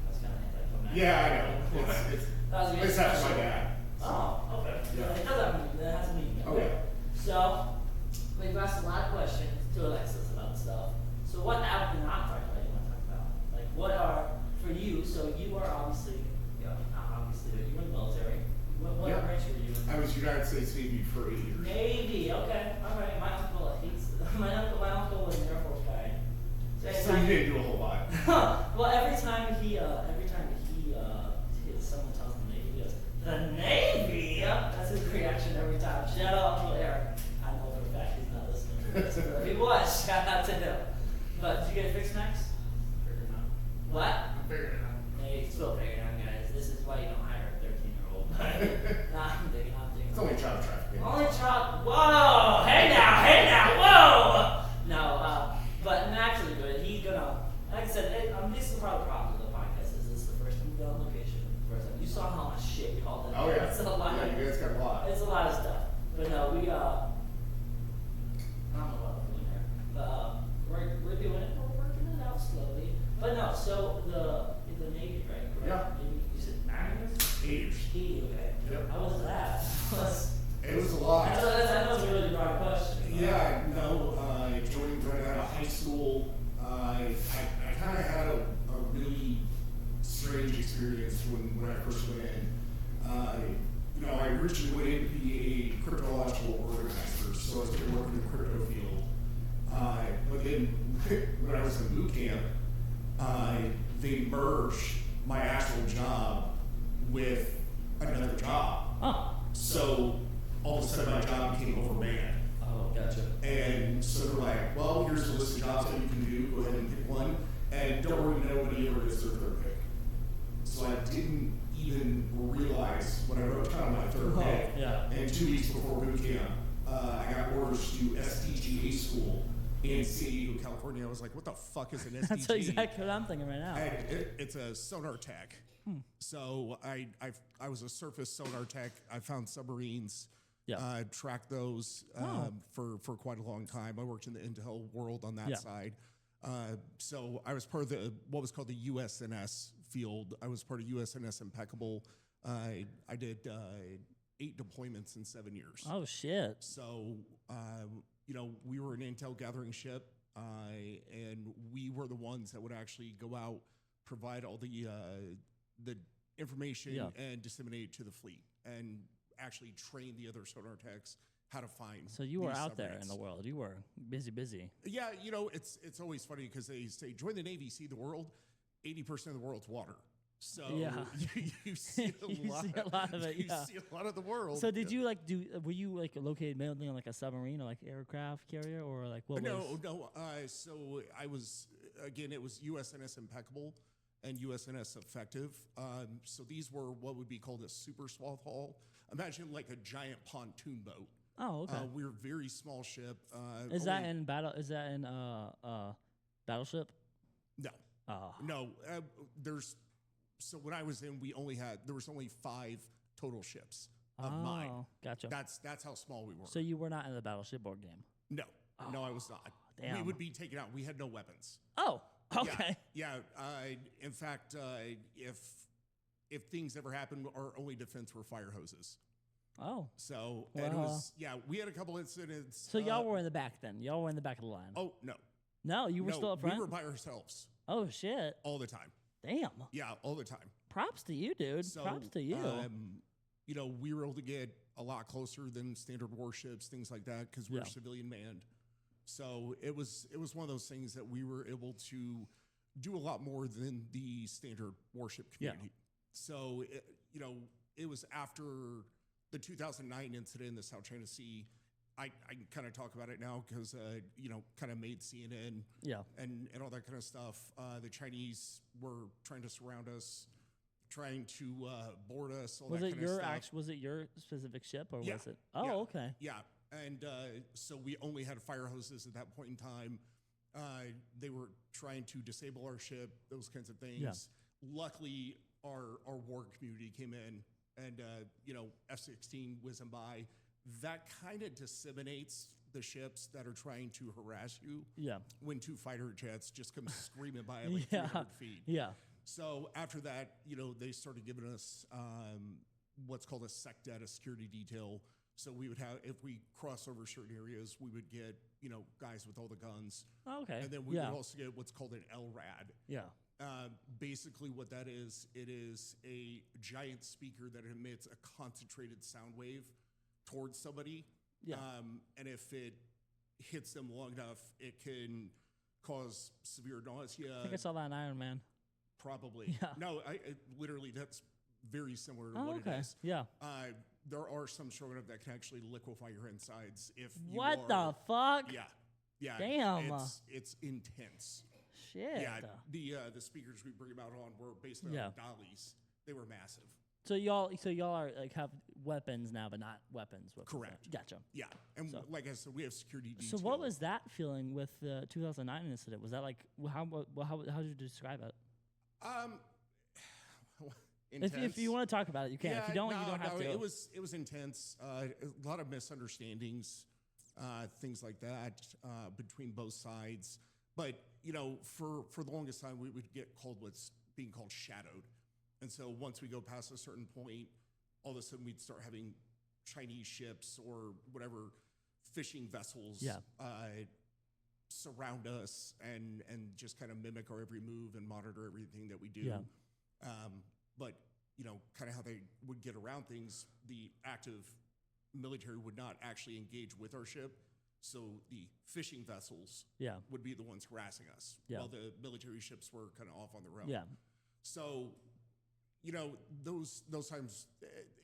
that's kind of anticlimactic. Yeah, I know. It's after my dad. Oh, okay. Yeah. It does have meaning. That has a meaning. Okay. So, we've asked a lot of questions to Alexis about stuff. So, what out of the not talk about you want to talk about? Like, what are, for you, so you are obviously, not obviously, but you were in the military. What Yeah. branch were you in? I was United States Navy for 8 years. Navy, okay. Alright, my uncle hates it. My uncle was an Air Force guy. So you didn't do a whole lot. Well, every time someone tells him the Navy, he goes, the Navy? That's his reaction every time. Shout out Uncle Eric. I know for a fact he's not listening to this, but if he was, shout out to him. But did you get it fixed, Max? Figured it out. What? I'm figuring it out. Hey, you still figuring it out, guys. This is why you don't hire a 13-year-old. Nah, I'm digging. It's only child trafficking. Only child. Whoa! Hey now! Whoa! No, but naturally good. He's gonna, like I said, this is probably the problem with the podcast. Is this the first time we've done on location? First time. You saw how much shit we hauled in. Oh yeah. It's a lot. Yeah, you guys got a lot. It's a lot of stuff. But no, we I don't know what we're doing here. But we're doing it. We're working it out slowly. But no, so the Navy, right? Correct? Yeah. Maybe you said 9 years. 8 years. 80, okay. Yep. How was that? It was a lot. I know it's a really broad question. Yeah, no, joined right out of high school. I kind of had a really strange experience when I first went in. I originally went in to be a cryptological organizer, so I was going to work in the crypto field. But then when I was in boot camp, they merged my actual job with another job. Oh. So all of a sudden my job became overmanned. Oh, gotcha. And so they're like, well, here's a list of jobs that you can do, go ahead and pick one. And don't worry, nobody ever gets their third pick. So I didn't even realize when I wrote down my third pick. Yeah. And 2 weeks before boot camp, I got orders to SDGA school in San Diego, California. I was like, what the fuck is an SDGA? That's exactly what I'm thinking right now. And it's a sonar tech. So I was a surface sonar tech. I found submarines. Yeah. Tracked those for quite a long time. I worked in the intel world on that Yeah. side. So I was part of what was called the USNS field. I was part of USNS Impeccable. I did 8 deployments in 7 years. Oh shit. So we were an intel gathering ship, and we were the ones that would actually go out, provide all the information and disseminate it to the fleet, and actually train the other sonar techs how to find. So you were these out there submarines. in the world. You were busy. Yeah, it's always funny because they say join the Navy, see the world. 80% of the world's water. So Yeah. you see a You lot. see a lot of it, You yeah. see a lot of the world. So did you were you like located mainly on like a submarine or like aircraft carrier or like what was? No. So I was, again, it was USNS Impeccable and USNS Effective. So these were what would be called a super swath hull. Imagine like a giant pontoon boat. Oh, okay. We're a very small ship. Is that only- in battle? Is that in battleship? No. Oh. No. So when I was in, there was only 5 total ships of mine. Oh, gotcha. That's how small we were. So you were not in the battleship board game. No, I was not. We damn. would be taken out. We had no weapons. Oh, okay. Yeah. In fact, if things ever happened, our only defense were fire hoses. Oh. So and it Well. was we had a couple incidents. So y'all were in the back then. Y'all were in the back of the line. Oh no. No, you were still up front. We were by ourselves Oh shit. all the time. Damn. Yeah, all the time. Props to you, dude. So, Props to you. We were able to get a lot closer than standard warships, things like that, because we were Yeah. civilian manned. So it was one of those things that we were able to do a lot more than the standard warship community. Yeah. So, it was after the 2009 incident in the South China Sea. I can kind of talk about it now because, kind of made CNN and all that kind of stuff. The Chinese were trying to surround us, trying to board us, all Was that it kind of your stuff. was it your specific ship or Yeah. was it? Yeah. Oh, okay. Yeah. And so we only had fire hoses at that point in time. They were trying to disable our ship, those kinds of things. Yeah. Luckily, our war community came in and, F-16 whizzing by. That kind of disseminates the ships that are trying to harass you. Yeah. When 2 fighter jets just come screaming by at like 300 feet. Yeah. So after that, they started giving us what's called a SecDet, a security detail. So we would have, if we cross over certain areas, we would get, guys with all the guns. Oh, okay. And then we Yeah. would also get what's called an LRAD. Yeah. Basically what that is, it is a giant speaker that emits a concentrated sound wave towards somebody. Yeah. And if it hits them long enough, it can cause severe nausea. I think I saw that in Iron Man. Probably. Yeah. No, literally that's very similar to Oh, what okay. it is. Yeah. There are some showing up that can actually liquefy your insides if you What the are, fuck? Yeah. Yeah. Damn. It's intense. Shit. Yeah. The speakers we bring them out on were basically Yeah. on dollies. They were massive. So y'all are like have weapons now, but not weapons. Correct. Gotcha. Yeah. And like I said, we have security So detail. what was that feeling with the 2009 incident? Was that like how did you describe it? Intense. If you want to talk about it, you can. If you don't, you don't have to. It was intense. A lot of misunderstandings, things like that between both sides. But for the longest time, we would get called what's being called shadowed, and so once we go past a certain point, all of a sudden we'd start having Chinese ships or whatever fishing vessels surround us and just kind of mimic our every move and monitor everything that we do. Yeah. But kind of how they would get around things, the active military would not actually engage with our ship. So the fishing vessels would be the ones harassing us while the military ships were kind of off on their own. Yeah. So, those times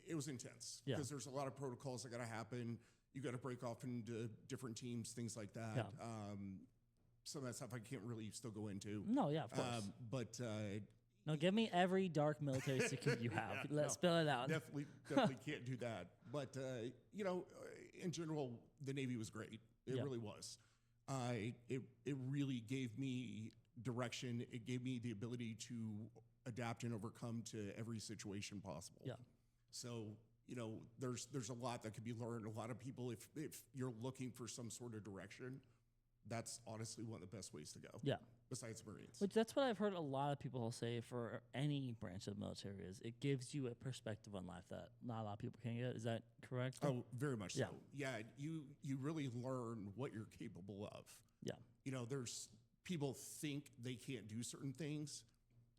it was intense because there's a lot of protocols that got to happen. You got to break off into different teams, things like that. Yeah. Some of that stuff I can't really still go into. No, yeah, of course. But No, give me every dark military secret you have. Let's spell it out. definitely can't do that. But in general, the Navy was great. It really was. It really gave me direction. It gave me the ability to adapt and overcome to every situation possible. Yeah. So there's a lot that could be learned. A lot of people, if you're looking for some sort of direction, that's honestly one of the best ways to go. Yeah. Besides Marines. Which that's what I've heard a lot of people say for any branch of the military is it gives you a perspective on life that not a lot of people can get. Is that correct? Oh, very much Yeah. so. Yeah, you really learn what you're capable of. Yeah. There's people think they can't do certain things,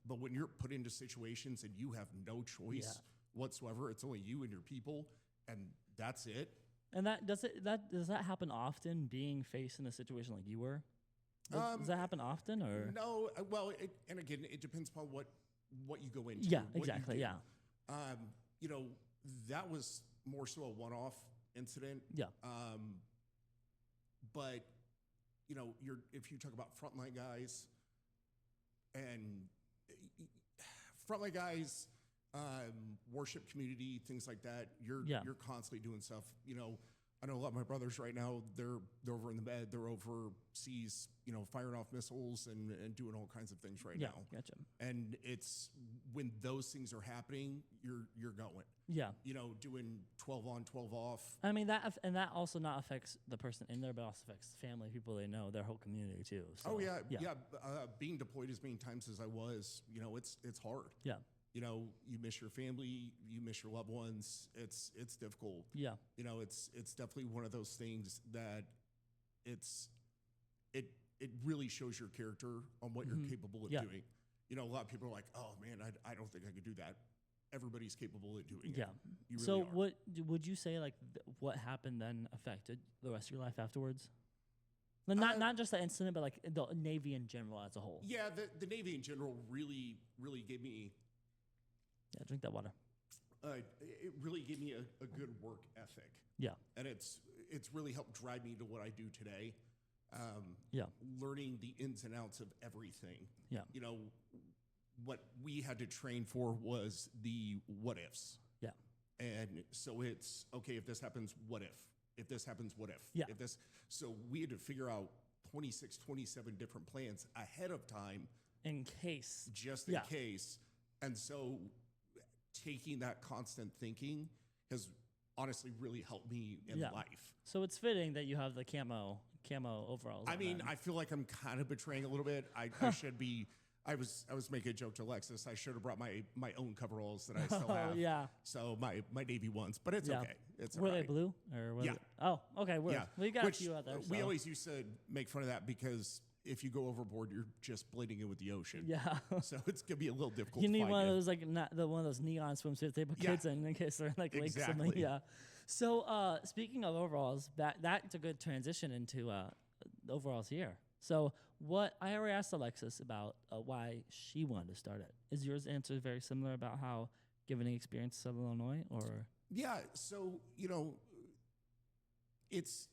but when you're put into situations and you have no choice whatsoever, it's only you and your people, and that's it. And does that happen often? Being faced in a situation like you were, does that happen often or No, well, and again, it depends upon what you go into. Yeah, what you exactly. do. Yeah. That was more so a one-off incident. Yeah. But if you talk about frontline guys and frontline guys, worship community, things like that, you're constantly doing stuff. I know a lot of my brothers right now, they're over in the Med, they're overseas, firing off missiles and doing all kinds of things right now. Gotcha. And it's when those things are happening, you're going. Yeah. Doing 12 on, 12 off. I mean that also not affects the person in there, but also affects family, people they know, their whole community too. So, Oh yeah. Being deployed as many times as I was, it's hard. Yeah. You miss your family, you miss your loved ones. It's difficult. Yeah. It's definitely one of those things that it really shows your character on what you're capable of doing. A lot of people are like, oh man, I don't think I could do that. Everybody's capable of doing it. Yeah. You really So are. what would you say like what happened then affected the rest of your life afterwards? Not just the incident, but like the Navy in general as a whole. Yeah, the Navy in general really gave me. Yeah, drink that water. It really gave me a good work ethic. Yeah. And it's really helped drive me to what I do today. Yeah. Learning the ins and outs of everything. Yeah. You know, what we had to train for was the what ifs. Yeah. And so it's, okay, if this happens, what if? If this happens, what if? Yeah. So we had to figure out 26, 27 different plans ahead of time. In case. Just in case. And so taking that constant thinking has honestly really helped me in life. So it's fitting that you have the camo overalls. I mean, I feel like I'm kind of betraying a little bit. I should be. I was making a joke to Alexis. I should have brought my own coveralls that I still have. Yeah. So my Navy ones, but it's okay. It's were all they right. blue or were Yeah. They, oh, okay. Yeah. We got Which, a few out there. We so. always used to make fun of that because if you go overboard, you're just blending in with the ocean. Yeah. So it's gonna be a little difficult. You to need find one of you. those one of those neon swimsuits they put kids in case they're like lakes Exactly. something. Yeah. So speaking of overalls, that's a good transition into the overalls here. So what I already asked Alexis about why she wanted to start it. Is yours answer very similar about how given the experience of Illinois or? Yeah. So it's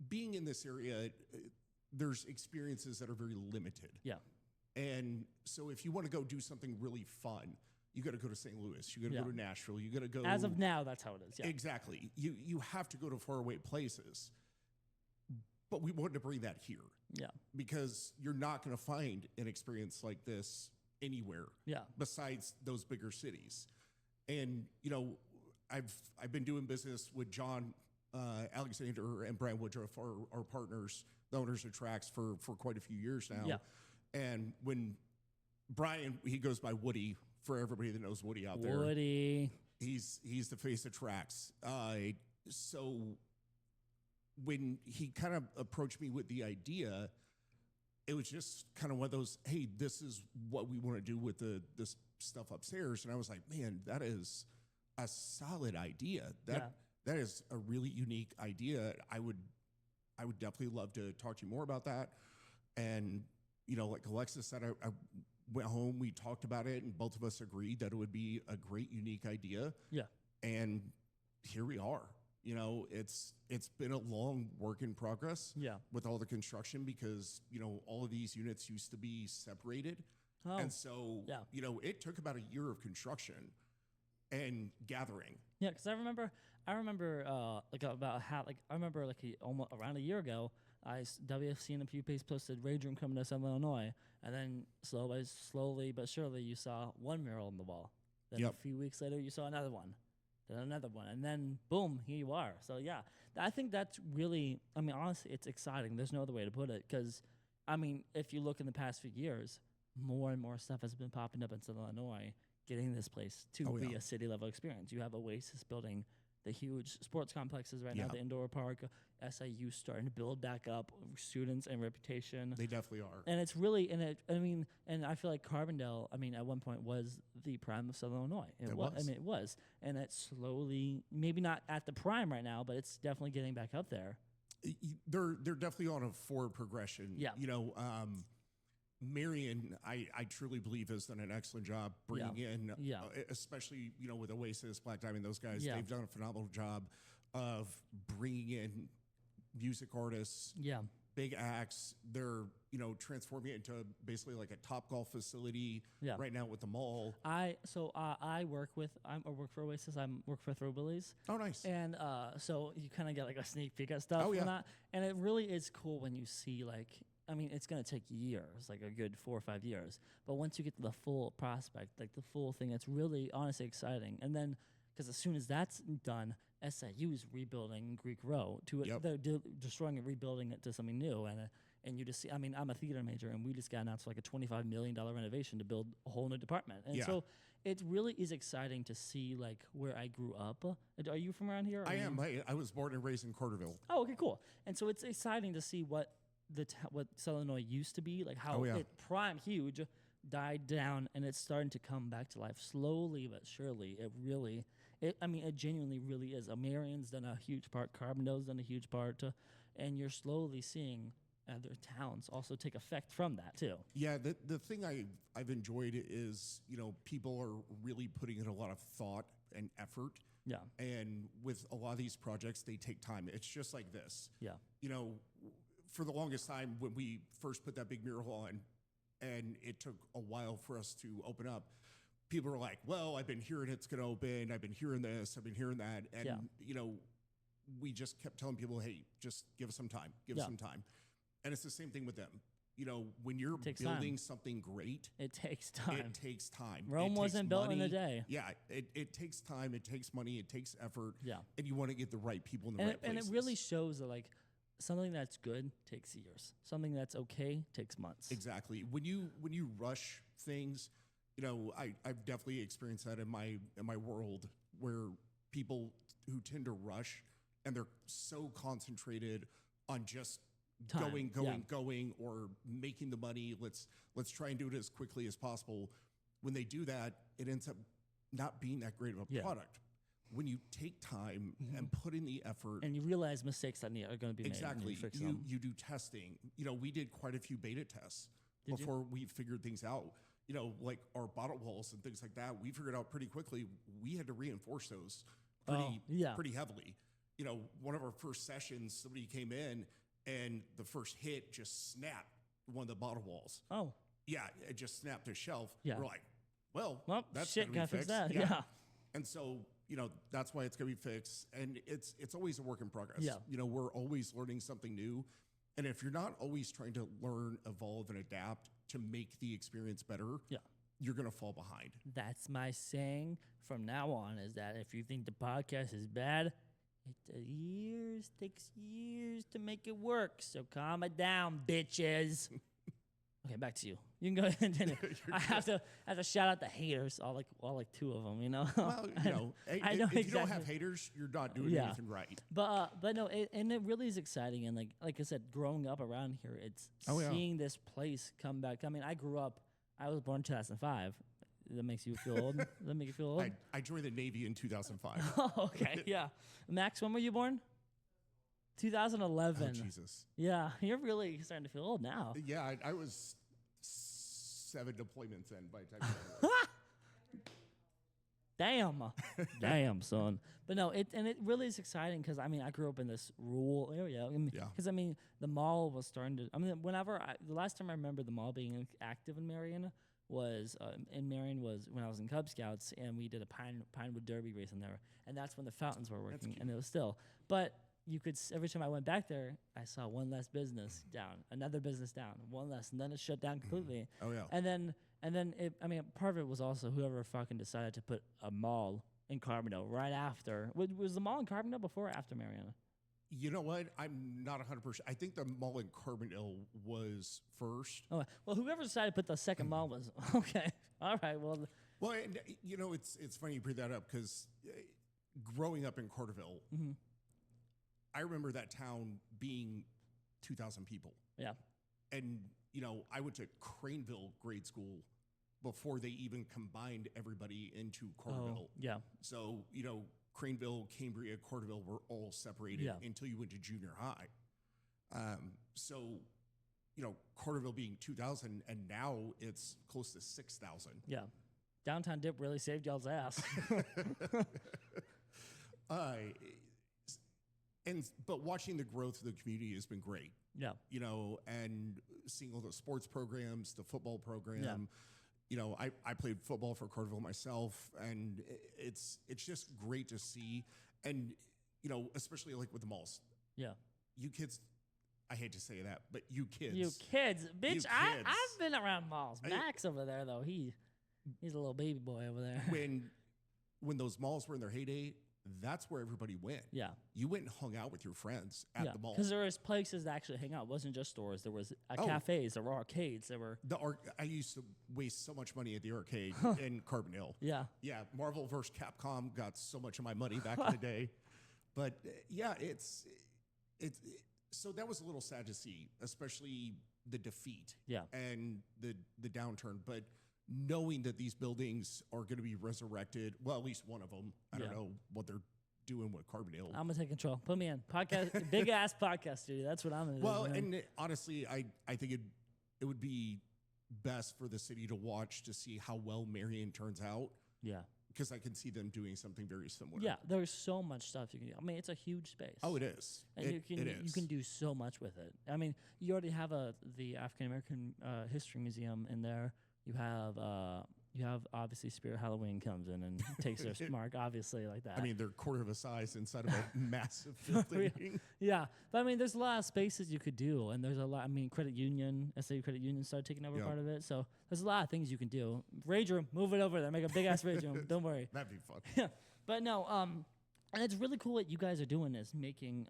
being in this area. There's experiences that are very limited. Yeah. And so if you want to go do something really fun, you got to go to St. Louis. You got to go to Nashville. You got to go. As of now, that's how it is. Yeah. Exactly. You have to go to faraway places. But we wanted to bring that here. Yeah. Because you're not going to find an experience like this anywhere. Yeah. Besides those bigger cities. And I've been doing business with John Alexander and Brian Woodruff, our partners, the owners of tracks for quite a few years now. Yeah. And when Brian, he goes by Woody, for everybody that knows Woody out there. Woody. He's the face of tracks. So when he kind of approached me with the idea, it was just kind of one of those, hey, this is what we want to do with this stuff upstairs. And I was like, man, that is a solid idea. That is a really unique idea. I would definitely love to talk to you more about that. And, like Alexis said, I went home, we talked about it, and both of us agreed that it would be a great, unique idea. Yeah. And here we are. It's been a long work in progress with all the construction because, all of these units used to be separated. Oh, and so, it took about a year of construction and gathering. Yeah, because I remember almost around a year ago, WFC and PUPACE posted Rage Room coming to Southern Illinois, and then slowly but surely you saw one mural on the wall. Then a few weeks later you saw another one. Then another one, and then boom, here you are. So yeah, I think that's really, honestly, it's exciting. There's no other way to put it, because, if you look in the past few years, more and more stuff has been popping up in Southern Illinois, getting this place to be a city level experience. You have Oasis building the huge sports complexes right now, the indoor park, SIU starting to build back up students and reputation. They definitely are. And it's really, and I feel like Carbondale, at one point was the prime of Southern Illinois. It was. It was. And it's slowly, maybe not at the prime right now, but it's definitely getting back up there. They're definitely on a forward progression. Yeah. Marion, I truly believe, has done an excellent job bringing in, especially, with Oasis, Black Diamond, those guys. They've done a phenomenal job of bringing in music artists, big acts. They're, transforming it into basically like a Topgolf facility right now with the mall. I work for Oasis. I work for Throwbillies. Oh, nice. And so you kind of get like a sneak peek at stuff. And that. And it really is cool when you see it's going to take years, like a good 4 or 5 years. But once you get to the full prospect, like the full thing, it's really honestly exciting. And then, because as soon as that's done, SIU is rebuilding Greek Row they're destroying and rebuilding it to something new. And you just see, I'm a theater major, and we just got announced for like a $25 million renovation to build a whole new department. And so it really is exciting to see like where I grew up. Are you from around here? I am. I was born and raised in Carterville. Oh, okay, cool. And so it's exciting to see what Southern Illinois used to be, like how it prime huge died down, and it's starting to come back to life slowly but surely. It genuinely really is. Marion's done a huge part. Carbondale's done a huge part. and you're slowly seeing other towns also take effect from that too. Yeah, the thing I've enjoyed is, people are really putting in a lot of thought and effort. Yeah. And with a lot of these projects, they take time. It's just like this. Yeah. For the longest time when we first put that big mural on, and it took a while for us to open up, people were like, well, I've been hearing it's going to open. I've been hearing this. I've been hearing that. And, we just kept telling people, hey, just give us some time. Give us some time. And it's the same thing with them. When you're building something great, it takes time. It takes time. Rome wasn't built in a day. Yeah, it takes time. It takes money. It takes effort. Yeah. And you want to get the right people in the right places. And it really shows that, like, something that's good takes years. Something that's okay takes months. Exactly. When you rush things, I've definitely experienced that in my world, where people who tend to rush and they're so concentrated on just going, or making the money. Let's try and do it as quickly as possible. When they do that, it ends up not being that great of a product. When you take time and put in the effort, and you realize mistakes that are going to be made, exactly, fix them. you do testing. We did quite a few beta tests before we figured things out. Like our bottle walls and things like that, we figured out pretty quickly. We had to reinforce those pretty heavily. One of our first sessions, somebody came in and the first hit just snapped one of the bottle walls. Oh. Yeah, it just snapped a shelf. Yeah. We're like, well that's shit, gonna be fixed. That. Yeah. And so, that's why it's going to be fixed. And it's always a work in progress. Yeah. We're always learning something new. And if you're not always trying to learn, evolve, and adapt to make the experience better, you're going to fall behind. That's my saying from now on, is that if you think the podcast is bad, it takes years to make it work. So calm it down, bitches. Okay, back to you. You can go ahead and continue. I have to shout out the haters, all like two of them, Well, I know if you exactly. don't have haters, you're not doing anything right. But no, and it really is exciting. And like I said, growing up around here, it's seeing this place come back. I mean, I was born in 2005. That makes you feel old? Does that make you feel old? I joined the Navy in 2005. Oh, okay, yeah. Max, when were you born? 2011. Oh, Jesus. Yeah, you're really starting to feel old now. Yeah, I was 7 deployments in by the time. Damn, son. But no, it really is exciting because I grew up in this rural area. Because the mall was starting to. The last time I remember the mall being active in Marion was when I was in Cub Scouts, and we did a Pinewood Derby race in there, and that's when the fountains were working, and it was still. But you could, every time I went back there, I saw one less business down, another business down, one less, and then it shut down completely. Oh yeah. And then part of it was also whoever fucking decided to put a mall in Carbondale right after. Was the mall in Carbondale before or after Mariana? You know what? I'm not 100%. I think the mall in Carbondale was first. Oh, well, whoever decided to put the second mall was okay. All right. Well, and it's funny you bring that up because growing up in Carterville, I remember that town being 2,000 people. Yeah. And I went to Craneville grade school before they even combined everybody into Carterville. Oh, yeah. So Craneville, Cambria, Carterville were all separated until you went to junior high. So, Carterville being 2,000, and now it's close to 6,000. Yeah. Downtown Dip really saved y'all's ass. But watching the growth of the community has been great. Yeah. And seeing all the sports programs, the football program. I played football for Carterville myself, and it's just great to see. And, especially like with the malls. Yeah. You kids, I hate to say that, but you kids. You kids. Bitch, You kids. I've been around malls. Max over there, though, he's a little baby boy over there. When those malls were in their heyday, that's where everybody went. Yeah. You went and hung out with your friends at the mall. Because there was places to actually hang out. It wasn't just stores. There was cafes. There were arcades. There were... I used to waste so much money at the arcade in Carbondale. Yeah. Yeah, Marvel vs. Capcom got so much of my money back in the day. But, it's so that was a little sad to see, especially the defeat and the downturn. But knowing that these buildings are going to be resurrected, well, at least one of them. I don't know what they're doing what Carbondale. I'm gonna take control. Put me in podcast, big ass podcast studio. That's what I'm gonna do. Well, man. and honestly, I think it would be best for the city to watch to see how well Marion turns out. Yeah. Because I can see them doing something very similar. Yeah, there's so much stuff you can do. I mean, it's a huge space. Oh, it is. And it is. You can do so much with it. I mean, you already have the African American History Museum in there. You have obviously Spirit Halloween comes in and takes their mark, obviously, like that. I mean, they're quarter of a size inside of a massive building. Yeah, but I mean, there's a lot of spaces you could do, and there's a lot. I mean, Credit Union, SAU Credit Union started taking over part of it, so there's a lot of things you can do. Rage room, move it over there, make a big ass rage room. Don't worry. That'd be fun. Yeah, but no, and it's really cool what you guys are doing is making.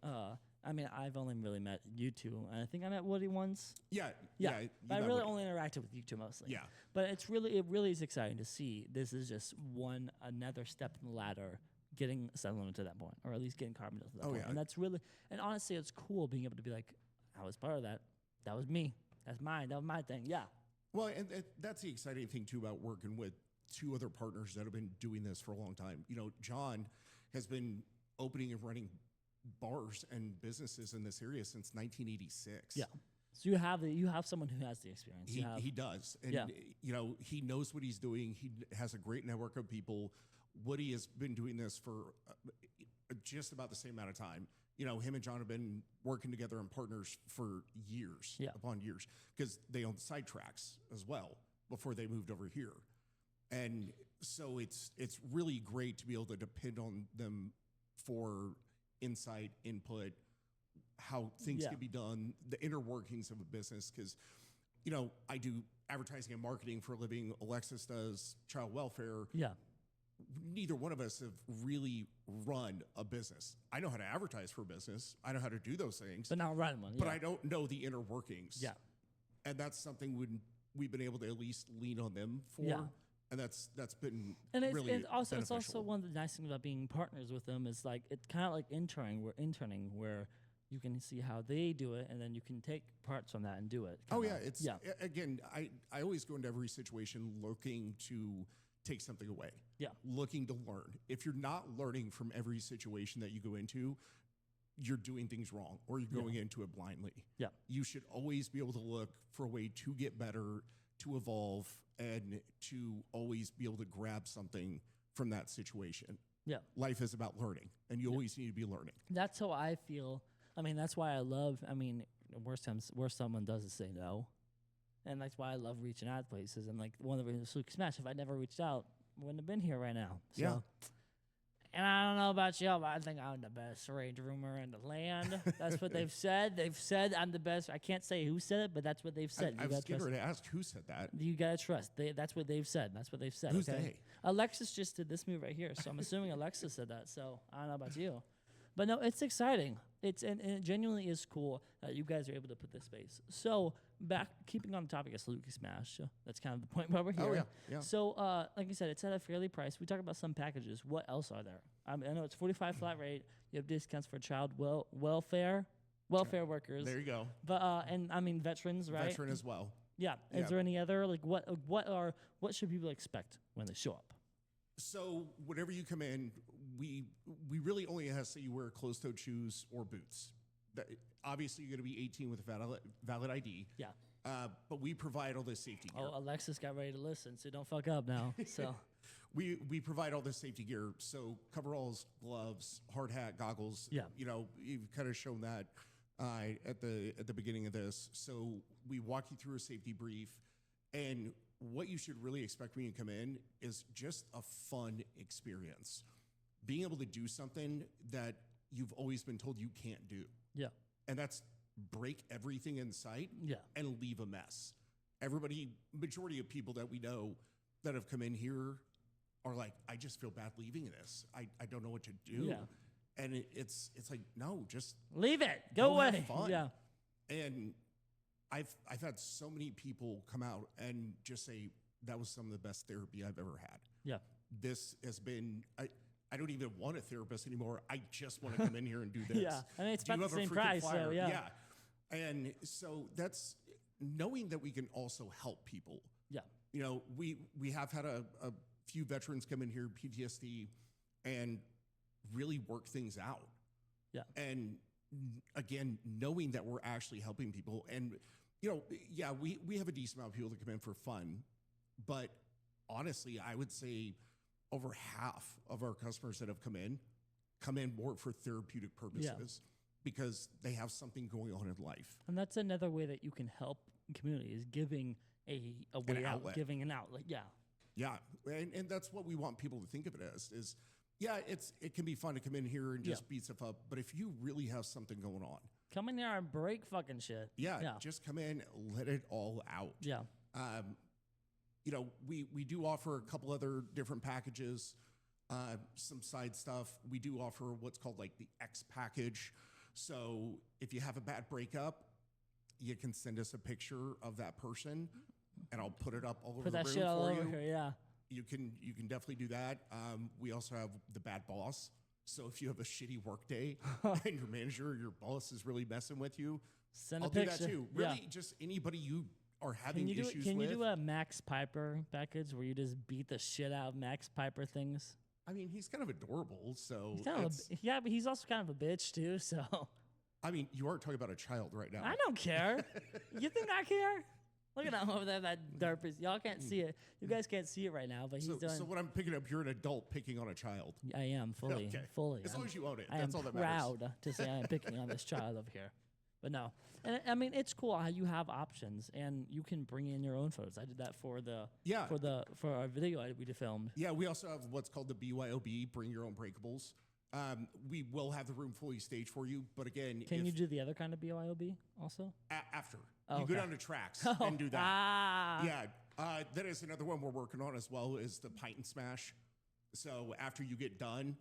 I mean, I've only really met you two, and I think I met Woody once. Yeah. But I really Woody. only interacted with you two mostly. Yeah. But it really is exciting to see. This is just another step in the ladder, getting Settlement to that point, or at least getting Carbondale to that point. Yeah. And that's really, and honestly, it's cool being able to be like, I was part of that. That was me. That's mine. That was my thing. Yeah. Well, and that's the exciting thing too about working with two other partners that have been doing this for a long time. You know, John has been opening and running bars and businesses in this area since 1986. Yeah. So you have someone who has the experience. He does. And, you know, he knows what he's doing. He has a great network of people. Woody has been doing this for just about the same amount of time. You know, him and John have been working together and partners for years upon years because they own Sidetracks as well before they moved over here. And so it's really great to be able to depend on them for insight, input, how things can be done, the inner workings of a business. Because, you know, I do advertising and marketing for a living. Alexis does child welfare. Yeah. Neither one of us have really run a business. I know how to advertise for a business. I know how to do those things. But not run one. But I don't know the inner workings. Yeah. And that's something we've been able to at least lean on them for. Yeah. And that's been and really beneficial. It's also one of the nice things about being partners with them is like it's kind of like interning where you can see how they do it and then you can take parts from that and do it. Again, I always go into every situation looking to take something away. Yeah. Looking to learn. If you're not learning from every situation that you go into, you're doing things wrong or you're going into it blindly. Yeah. You should always be able to look for a way to get better, to evolve, and to always be able to grab something from that situation. Yeah. Life is about learning, and you always need to be learning. That's how I feel. I mean, that's why I love, I mean, worst someone does is say no. And that's why I love reaching out to places. And like one of the reasons Saluki Smash, if I never reached out, I wouldn't have been here right now. So, Yeah. And I don't know about you, but I think I'm the best rage roomer in the land. That's what they've said. They've said I'm the best. I can't say who said it, but that's what they've said. I was getting ready to ask who said that. You gotta trust. That's what they've said. That's what they've said. Who's okay? they? Alexis just did this move right here, so I'm assuming Alexis said that. So I don't know about you, but no, it's exciting. And it genuinely is cool that you guys are able to put this space. So keeping on the topic of Saluki Smash, that's kind of the point why we're here. Oh, yeah. So like I said, it's at a fairly price. We talked about some packages. What else are there? I know it's $45 flat rate. You have discounts for child welfare workers. There you go. But and I mean veterans, right? Veteran as well. Yeah. Is there any other like what should people expect when they show up? So whenever you come in, we really only ask that you wear closed-toed shoes or boots. Obviously, you're going to be 18 with a valid ID. Yeah. But we provide all this safety gear. Oh, Alexis got ready to listen, so don't fuck up now. So we provide all this safety gear. So coveralls, gloves, hard hat, goggles. Yeah. You know, you've kind of shown that at the beginning of this. So we walk you through a safety brief, and what you should really expect when you come in is just a fun experience. Being able to do something that you've always been told you can't do. yeah. And that's break everything in sight and leave a mess. Majority of people that we know that have come in here are like, I just feel bad leaving this. I don't know what to do. Yeah. And it's like, no, just Leave it. Go away. have fun. Yeah. And I've had so many people come out and just say that was some of the best therapy I've ever had. Yeah. This has been I don't even want a therapist anymore. I just want to come in here and do this. Yeah. I mean, it's Do you about the have a same freaking price, so flyer? yeah. And so that's knowing that we can also help people. Yeah. You know, we have had a few veterans come in here, PTSD, and really work things out. Yeah. And again, knowing that we're actually helping people, and yeah, we have a decent amount of people that come in for fun, but honestly, I would say over half of our customers that have come in more for therapeutic purposes because they have something going on in life. And that's another way that you can help community is giving a way out, outlet. giving an outlet. Yeah. Yeah, and that's what we want people to think of it as is, it can be fun to come in here and just beat stuff up, but if you really have something going on, come in there and break fucking shit. Yeah, just come in, let it all out. Yeah. We do offer a couple other different packages, some side stuff. We do offer what's called like the X package. So if you have a bad breakup, you can send us a picture of that person, and I'll put it up all over the room Put that shit all for over you. here, yeah. You can definitely do that. We also have the bad boss. So if you have a shitty work day and your manager or your boss is really messing with you, Send I'll a picture. do that too. Really, just anybody you are having issues with. Can you do a Max Piper package where you just beat the shit out of Max Piper things? I mean, he's kind of adorable, so Yeah, but he's also kind of a bitch too. So I mean, you are talking about a child right now. I don't care. You think I care? Look at him over there, that derp. Y'all can't see it. You guys can't see it right now, but he's doing. So what I'm picking up, you're an adult picking on a child. I am fully. As long as you own it, I that's am all that matters. proud to say I am picking on this child over here. But no, and I mean it's cool how you have options and you can bring in your own photos. I did that for for our video we just filmed. Yeah, we also have what's called the BYOB, Bring Your Own Breakables. We will have the room fully staged for you, but again, Can you do the other kind of BYOB also? After Oh, you okay. go down to tracks and do that. Ah. Yeah, that is another one we're working on as well is the pint and smash. So after you get done,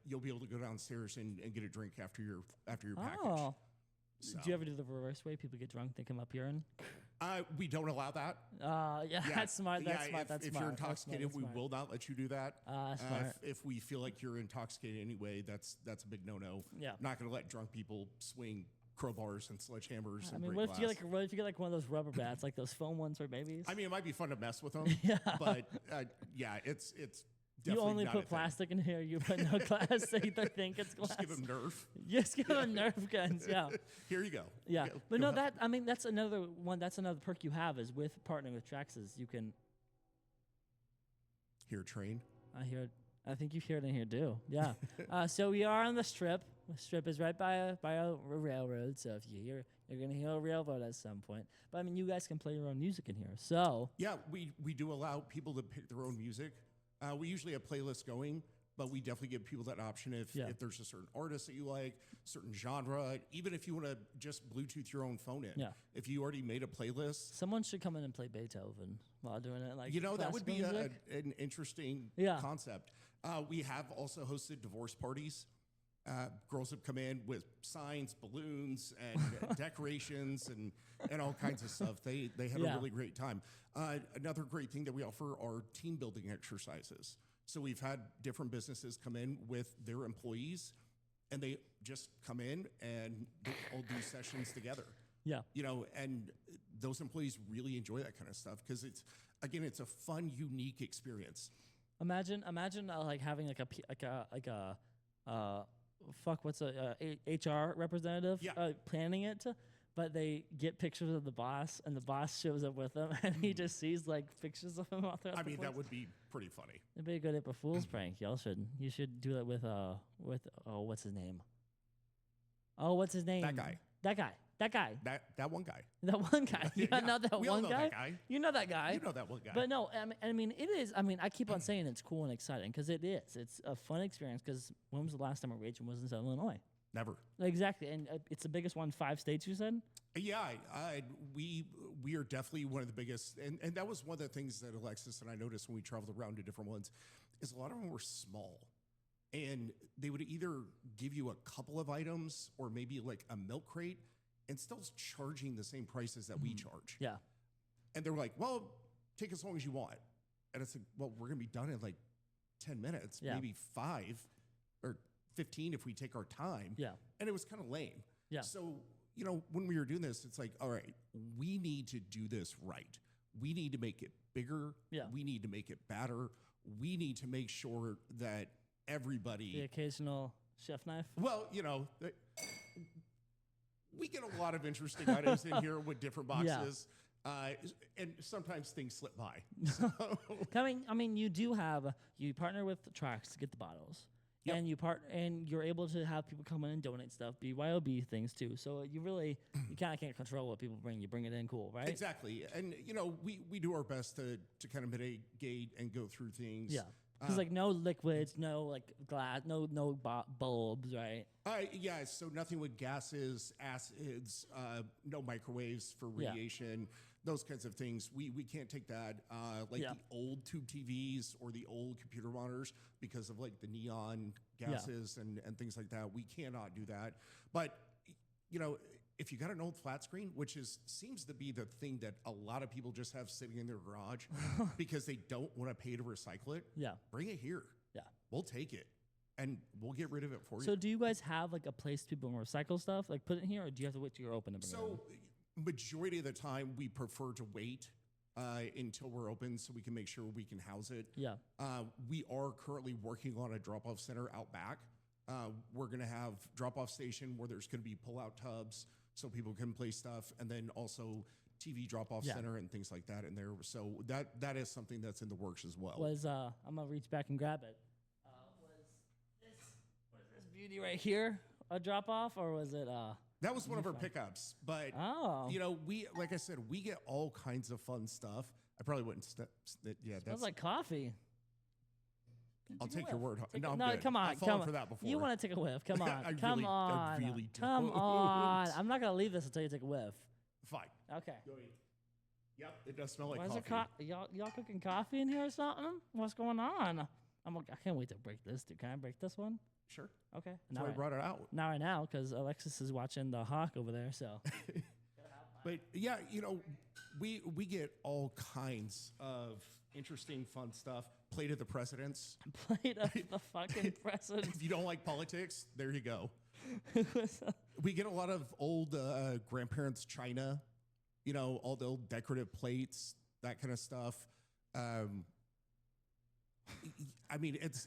you'll be able to go downstairs and get a drink after your package. Oh. So. Do you ever do the reverse way? People get drunk, they come up here and. We don't allow that. Yeah, that's smart. That's smart. If you're intoxicated, we will not let you do that. Smart. If we feel like you're intoxicated anyway, that's a big no-no. Yeah. Not going to let drunk people swing crowbars and sledgehammers. I and mean, break what glass. if you get like one of those rubber bats, like those foam ones for babies? I mean, it might be fun to mess with them, but it's you definitely only not put a thing. plastic in here. You put no glass. So you think it's glass. Just give them Nerf. Just give them Nerf guns. Yeah. Here you go. Yeah, Go- but go no, help. that's another one. That's another perk you have is with partnering with Traxxas. You can. Here, train. I think you hear it in here too. Yeah. So we are on the strip. The strip is right by a railroad. So if you hear, you're gonna hear a railroad at some point. But I mean, you guys can play your own music in here. So Yeah, we do allow people to pick their own music. We usually have playlists going, but we definitely give people that option if there's a certain artist that you like, certain genre, even if you want to just Bluetooth your own phone in. Yeah. If you already made a playlist, someone should come in and play Beethoven while doing it. Like that would be classical music. an interesting Yeah. concept. We have also hosted divorce parties. Girls have come in with signs, balloons, and decorations, and all kinds of stuff. They had a really great time. Another great thing that we offer are team building exercises. So we've had different businesses come in with their employees, and they just come in and they all do sessions together. Yeah. And those employees really enjoy that kind of stuff because it's a fun, unique experience. Imagine like having what's a HR representative planning it, but they get pictures of the boss and the boss shows up with them and he just sees like pictures of him out there. I mean, that would be pretty funny. It'd be a good April Fool's prank. You should do that with what's his name? Oh, what's his name? That guy. That guy. That one guy. That one guy. You Yeah. know that We all one know guy? that guy. You know that guy. You know that one guy. But no, I mean, it is. I mean, I keep on saying it's cool and exciting because it is. It's a fun experience because when was the last time a Raging was in Southern Illinois? Never. Exactly. And it's the biggest one, 5 states, you said? Yeah, we are definitely one of the biggest, and that was one of the things that Alexis and I noticed when we traveled around to different ones, is a lot of them were small, and they would either give you a couple of items or maybe like a milk crate, and still charging the same prices that we charge. Yeah. And they're like, well, take as long as you want, and it's like, well, we're gonna be done in like 10 minutes, maybe 5 or 15 if we take our time. Yeah. And it was kind of lame. Yeah. So, when we were doing this, it's like, all right, we need to do this right. We need to make it bigger. Yeah. We need to make it better. We need to make sure that everybody. The occasional chef knife. Well, we get a lot of interesting items in here with different boxes. And sometimes things slip by. You partner with trucks to get the bottles. Yep. And you're able to have people come in and donate stuff, BYOB things too. So you kind of can't control what people bring. You bring it in cool, right? Exactly. And we do our best to kind of mitigate and go through things. Yeah. Because no liquids, no glass, no bulbs, right? So nothing with gases, acids, no microwaves for radiation, those kinds of things. We can't take that. The old tube TVs or the old computer monitors because of the neon gases and things like that. We cannot do that. But if you got an old flat screen, which seems to be the thing that a lot of people just have sitting in their garage because they don't want to pay to recycle it, bring it here. Yeah. We'll take it and we'll get rid of it for you. So do you guys have a place people can recycle stuff? Put it in here, or do you have to wait till you're open to bring it in? Majority of the time we prefer to wait until we're open so we can make sure we can house it. Yeah. We are currently working on a drop-off center out back. We're going to have drop-off station where there's going to be pull-out tubs so people can place stuff, and then also TV drop-off center and things like that in there. So that is something that's in the works as well. I'm gonna reach back and grab it. Was this beauty right here a drop-off, or was it? That was one of our pickups, but we, like I said, we get all kinds of fun stuff. I probably wouldn't. Smells like coffee. I'll take your word. No, I'm good. come on. I've fallen for that before. You want to take a whiff? Come on. I Come really Come don't. on. I'm not gonna leave this until you take a whiff. Fine. Okay. Go eat. Yep, it does smell like Why is coffee. y'all cooking coffee in here or something? What's going on? I can't wait to break this. Dude. Can I break this one? Sure. Okay. That's why I brought it out. Not right now, because Alexis is watching the Hawk over there. So. But we get all kinds of interesting, fun stuff. Plate of the presidents. Plate of the fucking presidents. If you don't like politics, there you go. We get a lot of old grandparents' china. All the old decorative plates, that kind of stuff.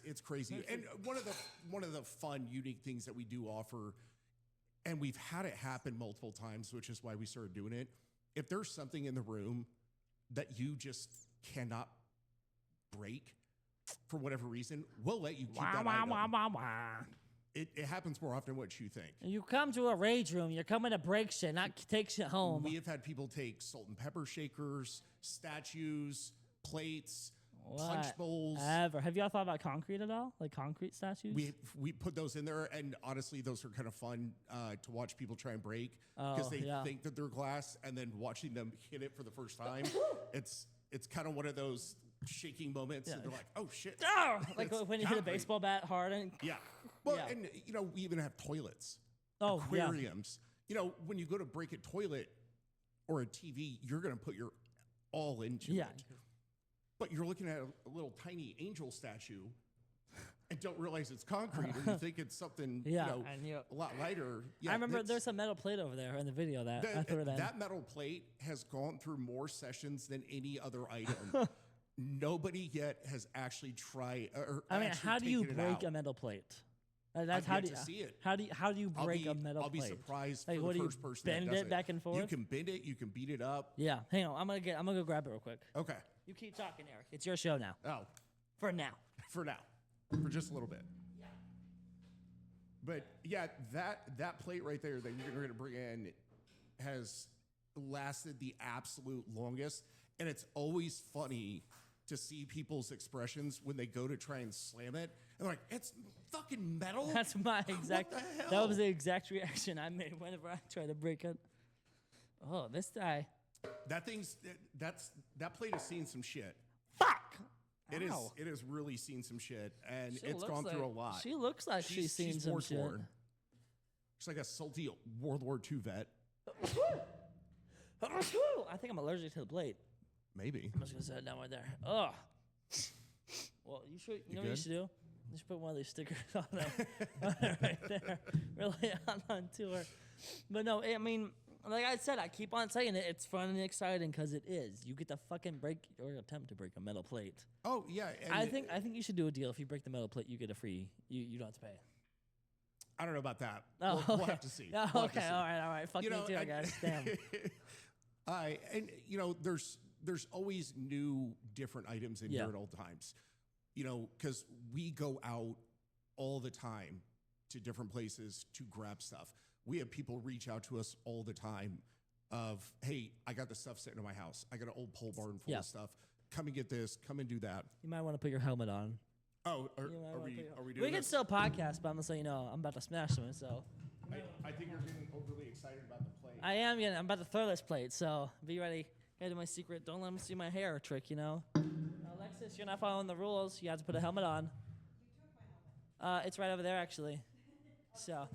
It's crazy. And one of the fun, unique things that we do offer, and we've had it happen multiple times, which is why we started doing it. If there's something in the room that you just cannot break for whatever reason, we'll let you keep that item. It happens more often than what you think. You come to a rage room, you're coming to break shit, not take shit home. We have had people take salt and pepper shakers, statues, plates, punch bowls. Ever. Have y'all thought about concrete at all? Like concrete statues? We put those in there, and honestly, those are kind of fun to watch people try and break because they think that they're glass, and then watching them hit it for the first time, it's kind of one of those shaking moments, and they're like, "Oh shit!" Like when you hit a baseball bat hard and and we even have toilets, Oh, aquariums. When you go to break a toilet or a TV, you're going to put your all into it. But you're looking at a little tiny angel statue and don't realize it's concrete, or you think it's something a lot lighter. I remember there's a metal plate over there in the video that I threw it in. That metal plate has gone through more sessions than any other item. Nobody yet has actually tried. How do you break a metal plate? That's I've yet to see it. How do you break a metal plate? I'll be surprised like, for the first person bend that does it back and forth? You can bend it. You can beat it up. Yeah. Hang on. I'm gonna go grab it real quick. Okay. You keep talking, Eric. It's your show now. Oh. For now. For now. For just a little bit. Yeah. But that plate right there that you're going to bring in has lasted the absolute longest, and it's always funny to see people's expressions when they go to try and slam it, and they're like, "It's fucking metal." That's my exact. What the hell? That was the exact reaction I made whenever I tried to break it. Oh, this guy. That plate has seen some shit. Fuck. It Ow. has really seen some shit, and She it's looks gone through a like- lot. She looks like she's seen some shit. war-torn. She's like a salty World War II vet. I think I'm allergic to the plate. Maybe. I'm just gonna set it down right there. Ugh. Well, you should. You know what you good? should do? You should put one of these stickers on it right there. Really on tour. But no, I mean, Like I said, I keep on saying it. It's fun and exciting because it is. You get to fucking break or attempt to break a metal plate. Oh yeah, and I think you should do a deal. If you break the metal plate, you get a free. You don't have to pay. I don't know about that. Oh, We'll okay. have to see. Oh, We'll have to okay, see. all right. Fuck You me know, too, I guess. Damn. And there's always new different items in here at all times. Because we go out all the time to different places to grab stuff. We have people reach out to us all the time of, hey, I got this stuff sitting in my house. I got an old pole barn full of stuff. Come and get this. Come and do that. You might want to put your helmet on. Oh, are we doing We can this? still podcast, but I'm just letting you know I'm about to smash someone. So I think you're getting overly excited about the plate. I am. I'm about to throw this plate. So be ready. Gotta do my secret. Don't let them see my hair trick. Alexis, you're not following the rules. You have to put a helmet on. You took my helmet. It's right over there, actually. So,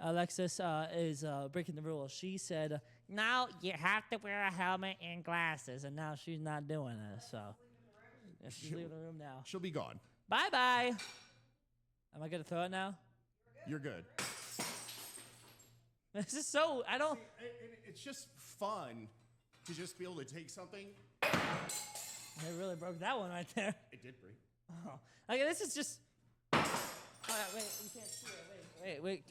Alexis is breaking the rules. She said, "No, you have to wear a helmet and glasses," and now she's not doing this. So, she's leaving the room now. She'll be gone. Bye bye. Am I gonna throw it now? You're good. This is so. I don't. It's just fun to just be able to take something. I really broke that one right there. It did break. Oh. Okay, this is just. All right, wait, you can't see it. Wait.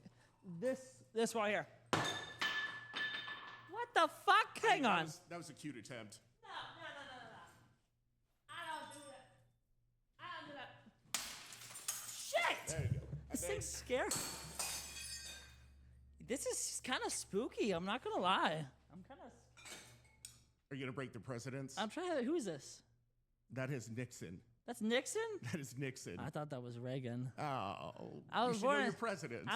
This right here. What the fuck? Hang on. That was a cute attempt. No. I don't do that. Shit! There you go. This thing's scary. This is kind of spooky. I'm not gonna lie. Are you gonna break the precedence? I'm trying to. Who is this? That is Nixon. That's Nixon. That is Nixon. I thought that was Reagan. Oh, I was you should born. know your presidents.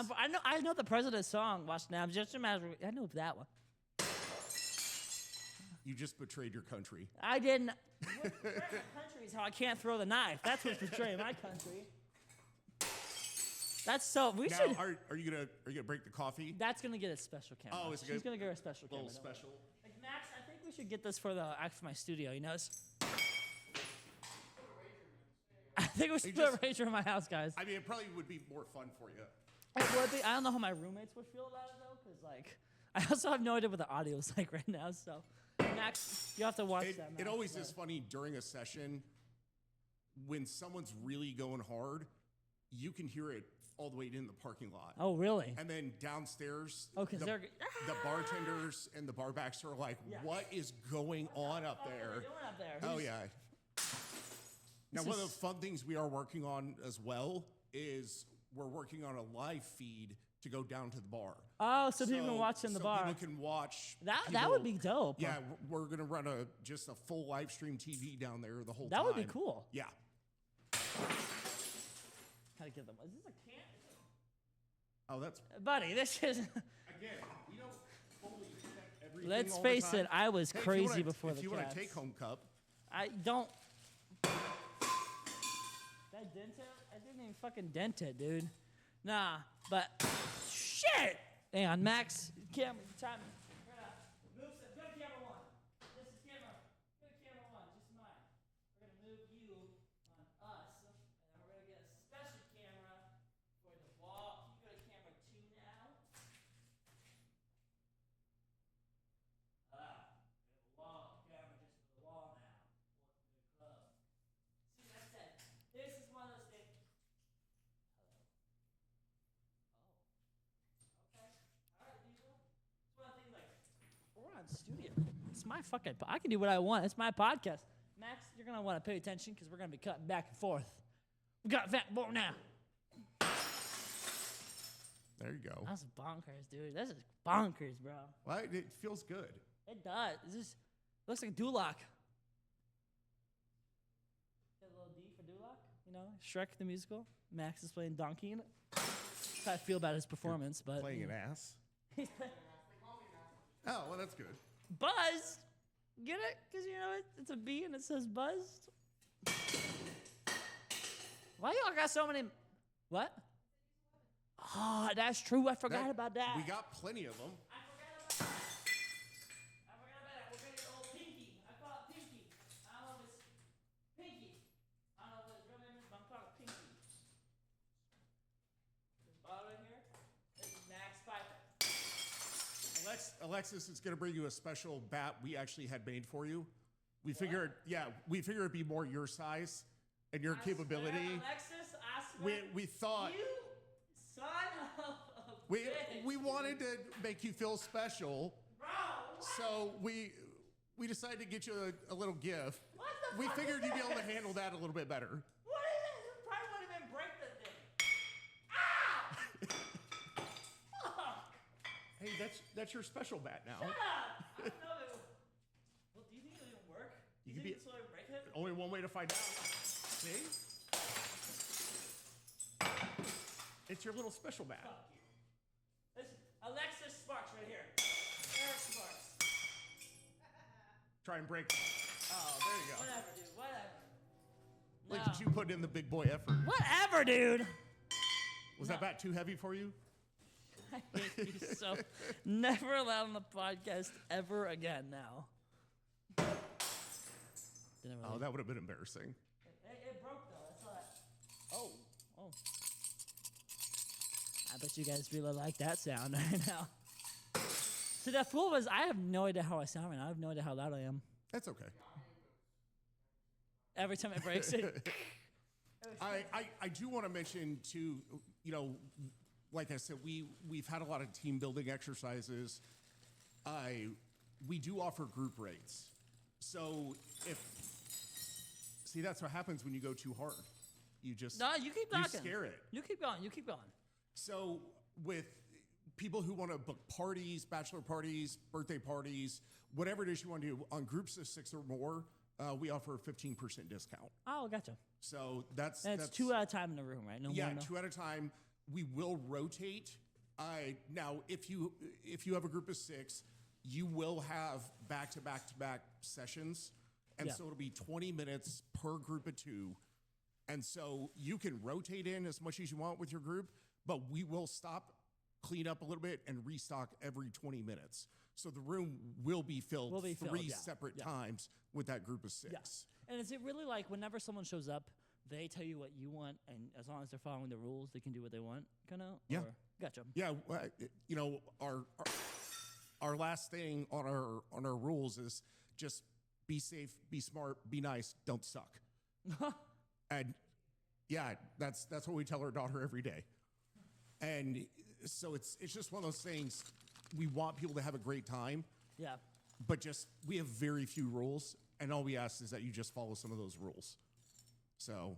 I know the president's song. Watch now. Just imagine. I know that one. You just betrayed your country. I didn't. Betraying my country is how I can't throw the knife. That's what's betraying my country. That's so. We Now, should. are you gonna break the coffee? That's gonna get a special camera. Oh, it's She's good. gonna get her a special Little camera. don't worry. special. Like Max, I think we should get this for my studio. I think we should put a ranger in my house, guys. I mean, it probably would be more fun for you. It would be. I don't know how my roommates would feel about it though, because like I also have no idea what the audio is like right now. So Max, you have to watch that. Max, It always is funny during a session when someone's really going hard. You can hear it all the way in the parking lot. Oh, really? And then downstairs, because the, they're the bartenders and the barbacks are like, "What is going on up What are there?" they doing up there? Oh yeah. Now, one of the fun things we are working on as well is we're working on a live feed to go down to the bar. Oh, so people can watch in the bar. People can watch. That people- would be dope. Yeah, we're gonna run just a full live stream TV down there the whole That time. would be cool. Yeah. How to get them? Is this a can? Oh, that's Buddy, this is. again. We don't fully check everything. Let's all the face time. it, I was Hey, if you crazy wanna- before if the you want cats. a take-home cup, I don't. That dent it? I didn't even fucking dent it, dude. Nah, but shit. Hang on, Max. Camera, time. We're gonna move some. Go to camera one. This is camera. Go to camera one. Just mine. We're gonna move you on us, and then we're gonna get a special camera for the wall. Can you go to camera 2 now? We have a wall camera just for the wall now. Welcome to the club. See, like I said, this is one of those things. Hello. Oh. Okay. All right, people. It's one of the things like we're on studio. It's my fucking. I can do what I want. It's my podcast. Max, you're gonna want to pay attention because we're gonna be cutting back and forth. We got fat boy now. there you go. That's bonkers, dude. This is bonkers, bro. Well, it feels good. It does. This is looks like Duloc. Get a little D for Duloc, Shrek the musical. Max is playing Donkey in it. That's how I feel about his performance, but Playing an ass. he's playing Oh, well, that's good. Buzz. Get it? Because it's a B and it says Buzz. Why y'all got so many? What? Oh, that's true. I forgot about that. We got plenty of them. I forgot about that. We're gonna get old Pinky. I call it Pinky. I don't know if it's Pinky. I don't know if it's real name, but I'm calling it Pinky. This bottle right here. This is Max Piper. Alexis is going to bring you a special bat we actually had made for you. We figured it'd be more your size and your capability. Alexis, I swear. We thought You son of a we bitch. wanted to make you feel special, Bro, what? so we decided to get you a little gift. What the We fuck figured is you'd be able to this? handle that a little bit better. What is this? You probably wouldn't even break the thing. Ah! Fuck! Hey, that's your special bat now. Shut up! I don't know if it will. Well, do you think it'll even work? You You could think be- this will ever break it? Only one way to find out. See? It's your little special bat. Fuck you. Listen, Alexis Sparks right here. Eric Sparks. Try and break. Oh, there you go. Whatever, dude. Whatever. Look No. at you putting in the big boy effort. Whatever, dude. Was that bat too heavy for you? I hate you so. Never allowed on the podcast ever again now. Didn't really. Oh, that would have been embarrassing. It broke though. That's all. Oh. I bet you guys really like that sound right now. So the fool was, I have no idea how I sound right now. I have no idea how loud I am. That's okay. Every time it breaks it. I do want to mention too, like I said, we've had a lot of team building exercises. We do offer group rates. So that's what happens when you go too hard. You just No, you keep talking. You scare it. You keep going. You keep going. So with people who want to book parties, bachelor parties, birthday parties, whatever it is you want to do, on groups of 6 or more, we offer a 15% discount. Oh, gotcha. So that's And it's 2 at a time in the room, right? No yeah, more. No. 2 at a time. We will rotate. Now, if you have a group of 6, you will have back-to-back sessions, and Yeah. so it'll be 20 minutes per group of 2. And so you can rotate in as much as you want with your group, but we will stop, clean up a little bit, and restock every 20 minutes. So the room will be filled, three yeah. separate Yeah. times with that group of 6. Yes. And is it really like whenever someone shows up, they tell you what you want, and as long as they're following the rules, they can do what they want, kind of? Yeah. Gotcha. Yeah, our last thing on our rules is just be safe, be smart, be nice, don't suck. And yeah, that's what we tell our daughter every day. And so it's just one of those things. We want people to have a great time, Yeah. but we have very few rules, and all we ask is that you just follow some of those rules. So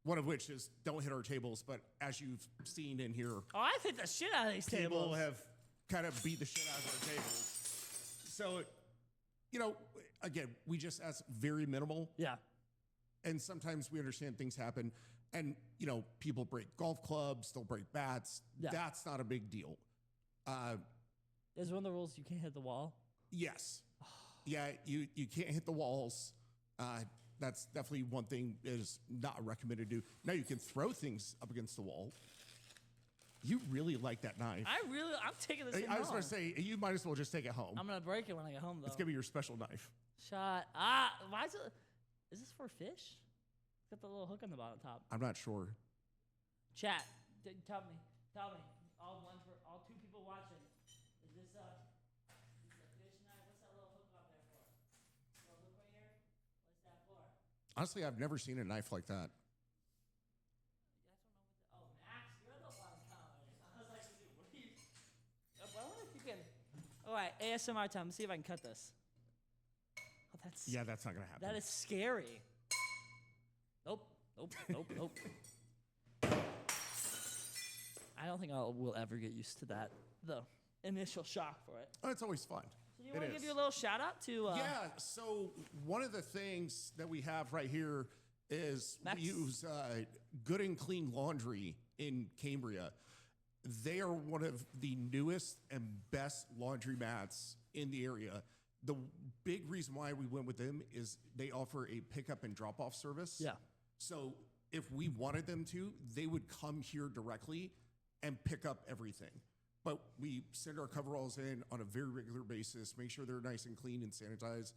one of which is don't hit our tables, but as you've seen in here, Oh, I hit the shit out of these people tables. have kind of beat the shit out of our tables. So, again, we just ask very minimal. Yeah. And sometimes we understand things happen. And, people break golf clubs, they'll break bats. Yeah. That's not a big deal. Is one of the rules you can't hit the wall? Yes. Yeah, you can't hit the walls. That's definitely one thing is not recommended to do. Now, you can throw things up against the wall. You really like that knife. I'm taking this thing I was home. going to say, you might as well just take it home. I'm going to break it when I get home, though. It's going to be your special knife. Why is it? Is this for fish? It's got the little hook on the bottom top. I'm not sure. Chat, tell me. All 2 people watching. Is this a fish knife? What's that little hook up there for? Little hook right here? What's that for? Honestly, I've never seen a knife like that. I don't know what Max, you're the one commenting. I was like, dude, what are you? I wonder if you can. All right, ASMR time. Let's see if I can cut this. Oh, that's. Yeah, that's not going to happen. That is scary. Nope. I don't think we'll ever get used to that. The initial shock for it. Oh, it's always fun. So you want to give you a little shout out to? Yeah. So one of the things that we have right here is Max. we use Good and Clean Laundry in Cambria. They are one of the newest and best laundromats in the area. The big reason why we went with them is they offer a pickup and drop off service. Yeah. So if we wanted them to, they would come here directly and pick up everything. But we send our coveralls in on a very regular basis, make sure they're nice and clean and sanitized.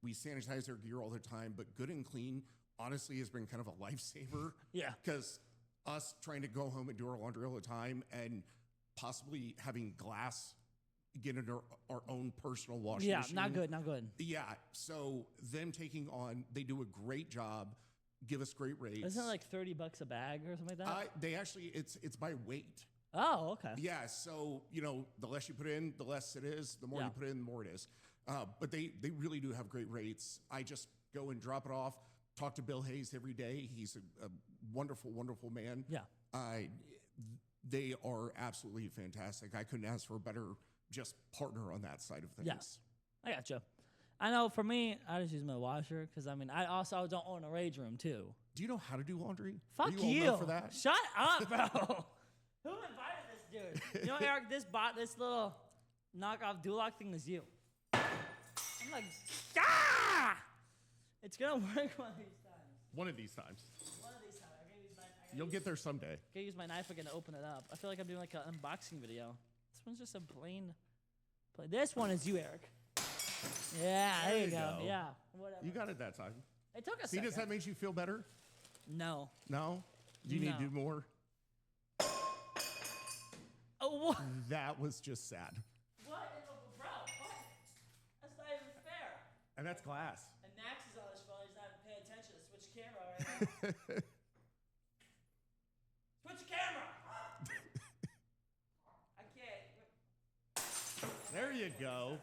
We sanitize their gear all the time, but Good and Clean honestly has been kind of a lifesaver. Yeah. Because us trying to go home and do our laundry all the time and possibly having glass getting our own personal washing Yeah, machine. not good, not good. Yeah, so them taking on, they do a great job, give us great rates. Isn't it like $30 a bag or something like that? They actually, it's by weight. Oh, okay. Yeah, so, you know, the less you put in, the less it is. The more you put in, the more it is. But they really do have great rates. I just go and drop it off, talk to Bill Hayes every day. He's a wonderful, wonderful man. Yeah. They are absolutely fantastic. I couldn't ask for a better just partner on that side of things. Yeah, I gotcha. I know for me, I just use my washer because I mean, I also don't own a rage room too. Do you know how to do laundry? Fuck Are you old you! enough for that? Shut up, bro. Who invited this dude? You know, Eric, this little knockoff Duloc thing is you. I'm like, ah! It's gonna work one of these times. One of these times. One of these times. I gotta use my. You'll get there someday. I gotta use my knife again to open it up. I feel like I'm doing like an unboxing video. This one's just a plain. This one is you, Eric. Yeah, there you go. Yeah, whatever. You got it that time. It took a See, second. does that make you feel better? No. No? Do you need to do more? Oh, what? That was just sad. What? Bro, what? That's not even fair. And that's glass. And Max is on his phone. He's not paying attention to switch camera right now. Switch camera! I can't. There you go.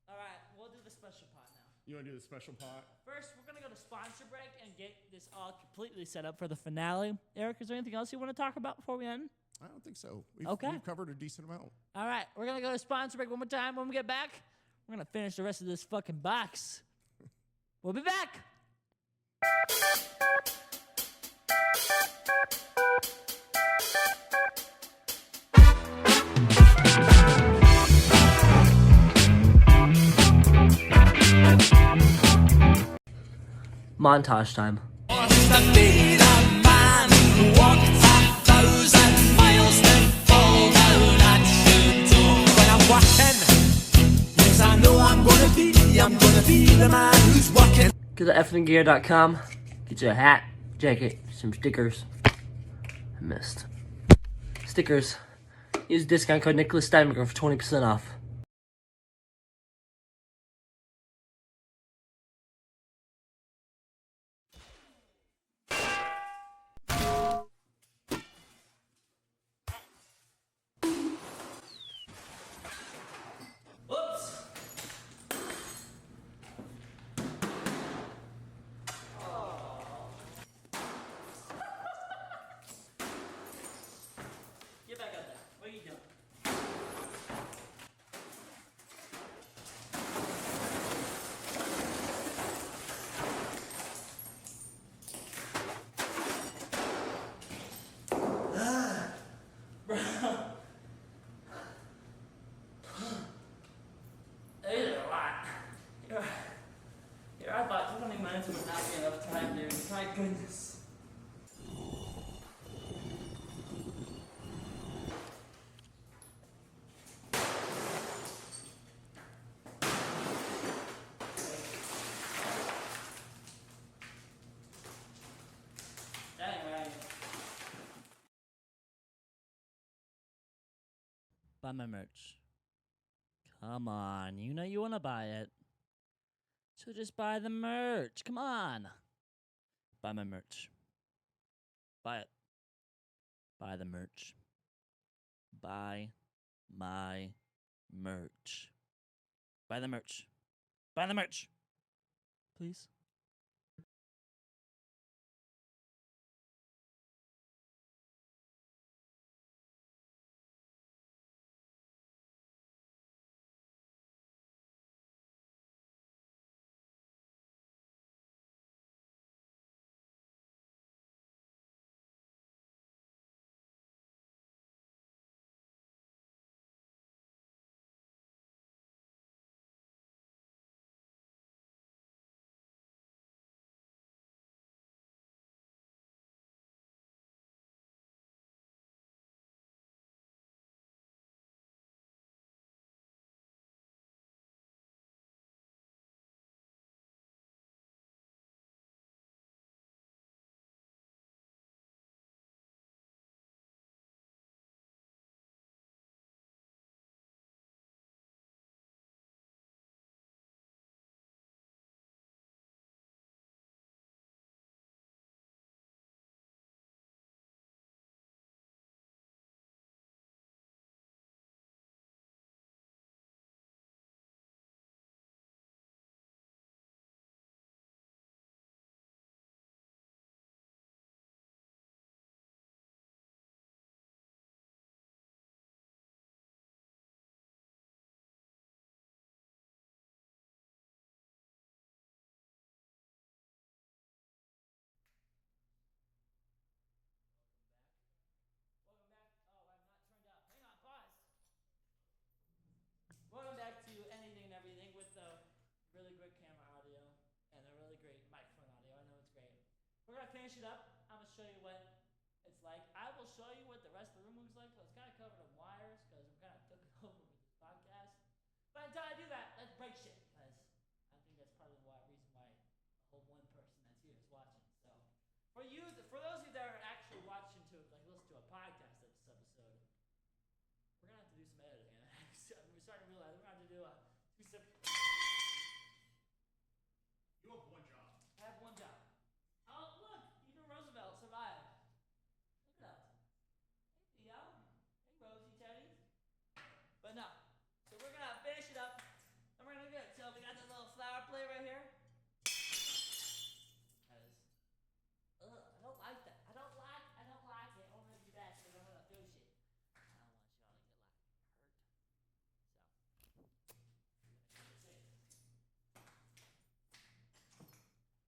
All right, we'll do the special pot now. You want to do the special pot? First, we're going to go to sponsor break and get this all completely set up for the finale. Eric, is there anything else you want to talk about before we end? I don't think so. Okay. We've covered a decent amount. All right, we're going to go to sponsor break one more time. When we get back, we're going to finish the rest of this fucking box. We'll be back. Montage time. Go to effinggear.com. Get you a hat, jacket, some stickers. I missed. Stickers. Use discount code Nick Steinberger for 20% off. Whoops. Get back up there. What are you doing? Hey there, a lot. Here, I thought 20 minutes would not be enough time, dude. My goodness. Anyway. Buy my merch. Come on, you know you want to buy it. So just buy the merch. Come on. Buy my merch. Buy it. Buy the merch. Buy my merch. Buy the merch. Buy the merch. Please. we're gonna finish it up. I'm gonna show you what it's like. I will show you what the rest of the room looks like. It's kind of covered in wires because we're kind of took it over with this podcast. But until I do that, let's break shit because I think that's probably the reason why the whole one person that's here is watching. So for those of you that are actually watching listen to a podcast of this episode, we're gonna have to do some editing. We're starting to realize we're gonna have to do two separate. You have one job. I have one job. Oh, look, even Roosevelt survived. Look at that. Hey, Theo. Hey, Rosie Teddy. But no. So we're gonna finish it up, and we're gonna do it. So we got this little flower plate right here. I don't like that. I don't like it. I'm gonna do that because I'm gonna throw shit. I don't want y'all to get hurt.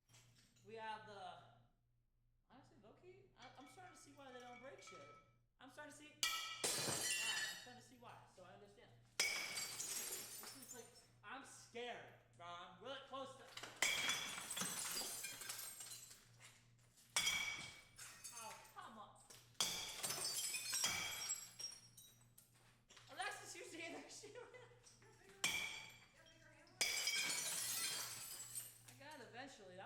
So we have the. Honestly, low-key, I'm starting to see why they don't break shit. I'm starting to see why. So I understand. This is like I'm scared, bro. I'm really close to. Oh, come on. Alexis, you see that shit? I got it eventually.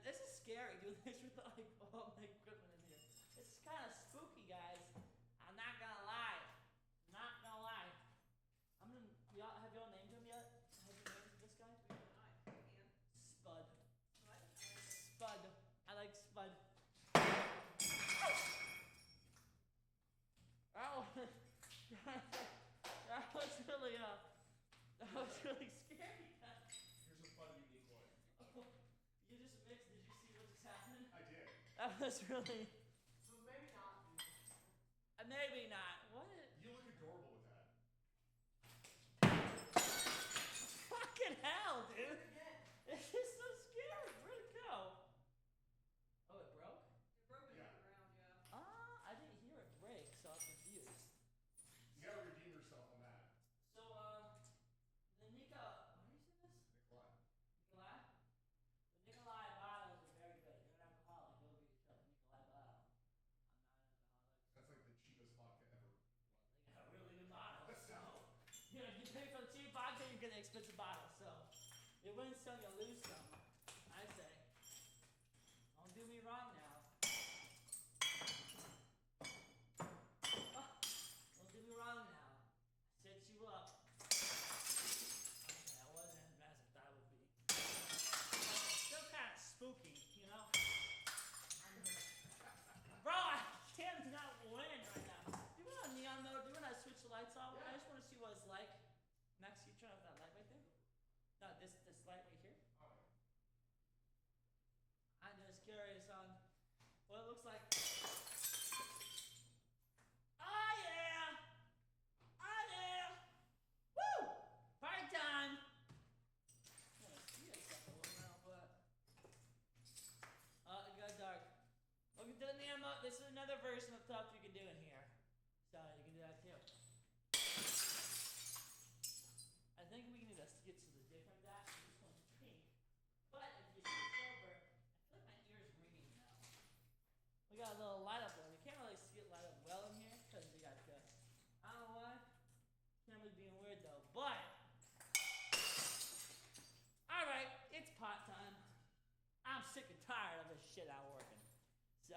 This is scary doing this with all my equipment in here. It's kind of spooky, guys. I'm not gonna lie. Have y'all named him yet? Have you named this guy? Spud. What? Spud. I like Spud. That was really scary. Here's a fun, unique one. Oh, you just mixed. Did you see what just happened? I did. That was really. So maybe not. Maybe not. What? You look adorable with that. Fucking hell, dude! This is so scary. Where'd it go? Oh, it broke? It broke into the ground, yeah. I didn't hear it break, so I was confused. You gotta redeem yourself on that. So, the Nika, how do you say this? Nikolai? The Nikolai bottles are very good. You're an alcoholic. Go get yourself a Nikolai bottle. I'm not an alcoholic. That's like the cheapest vodka ever. Well, they got a really good bottle, so. You pay for the cheap vodka, you get the expensive bottle, so. You win some, you lose some. I say. Don't do me wrong now. Oh, don't do me wrong now. I set you up. Okay, that wasn't as bad as I thought it would be. Still kind of spooky, you know? Bro, I cannot win right now. Do you want a neon mode? Do you want to switch the lights off? Yeah. I just want to see what it's like. Max, you turn off that light right there? No, this light right here. Okay. I'm just curious on what it looks like. Oh yeah! Oh yeah! Woo! Party time! It got dark. Welcome to the neon mode. This is another version of stuff you can do in here. So you can do that too. I think we can do this to get to the different dot. This one's pink. But if you switch over, I feel like my ear's ringing now. We got a little light up there. You can't really see it light up well in here because we got the. I don't know why. Camera's being weird though. But alright, it's pot time. I'm sick and tired of this shit out working. So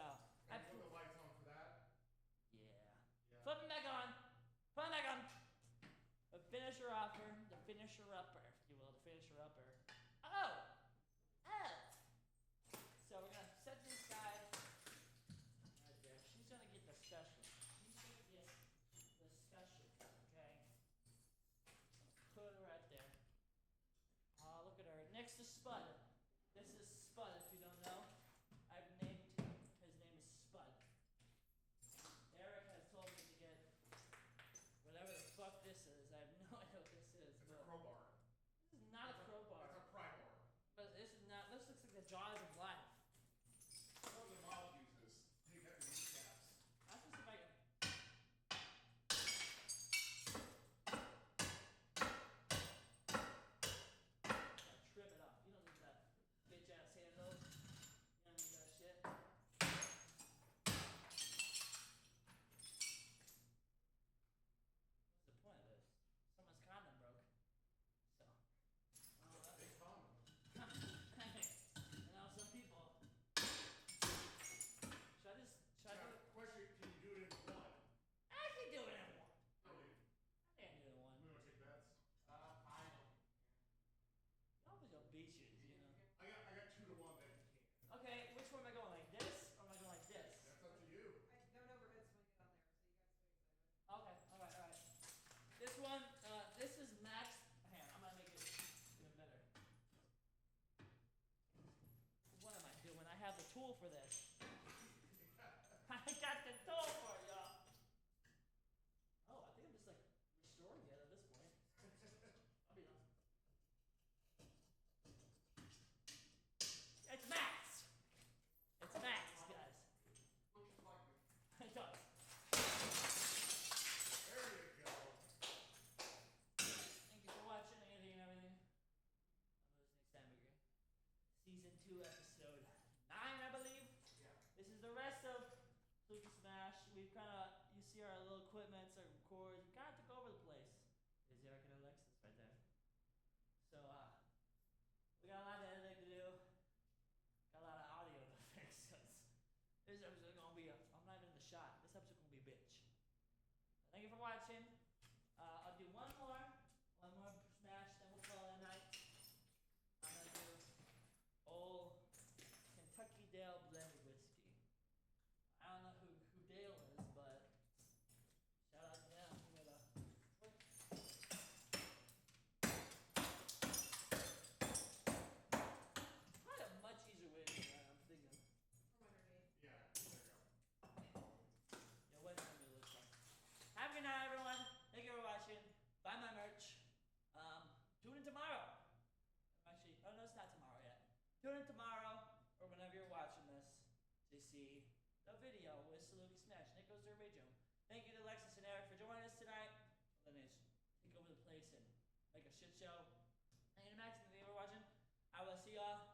I put the lights on for that. Yeah. Flip them back on. Put them back on. The finisher upper, the finisher upper, if you will, the finisher upper. Oh! So we're gonna set this guy right there. She's gonna get the special. She's gonna get the special, okay? Put her right there. Oh, look at her. Next to Spud. This is Spud, if you don't know. I've named him. His name is Spud. Eric has told me to get whatever the fuck this is. I have no idea what this is. It's a crowbar. This is not a crowbar. It's a pry bar. But this is not. This looks like the jaws of life. One of the model uses. Take out the kneecaps. I have to see if I can. Trip it up. You don't need that. tool for this. I got the tool for it, y'all. Oh, I think I'm just like restoring it at this point. I'll be done. It's Max! It's Max, guys. It does. There you go. Thank you for watching anything and everything. I'm Nick Steinberger. Season 2, episode 9, I believe. Yeah. This is the rest of Saluki Smash. We've kind of, you see our little equipment, our cords. We kind of took over the place. There's Eric and Alexis right there. So, we got a lot of editing to do. Got a lot of audio to fix. Cause this episode gonna be I'm not even in the shot. This episode gonna be a bitch. Thank you for watching. I'll do one more smash, then we'll call it a night. I'm gonna do old Kentucky Dale blended whiskey. I don't know who Dale is, but shout out to them. We got probably a much easier way to do that, I'm thinking. From underneath. Yeah, there you go. Yeah, what's it gonna look like? Have a good night, everyone. Thank you for watching. Buy my merch. Tune in tomorrow. Actually, oh no, it's not tomorrow yet. Tune in tomorrow, or whenever you're watching this, to see the video with Saluki Smash. Nick goes to her bedroom. Thank you to Alexis and Eric for joining us tonight. Let me take over the place and make a shit show. Thank you to Max and thank you for watching. I will see y'all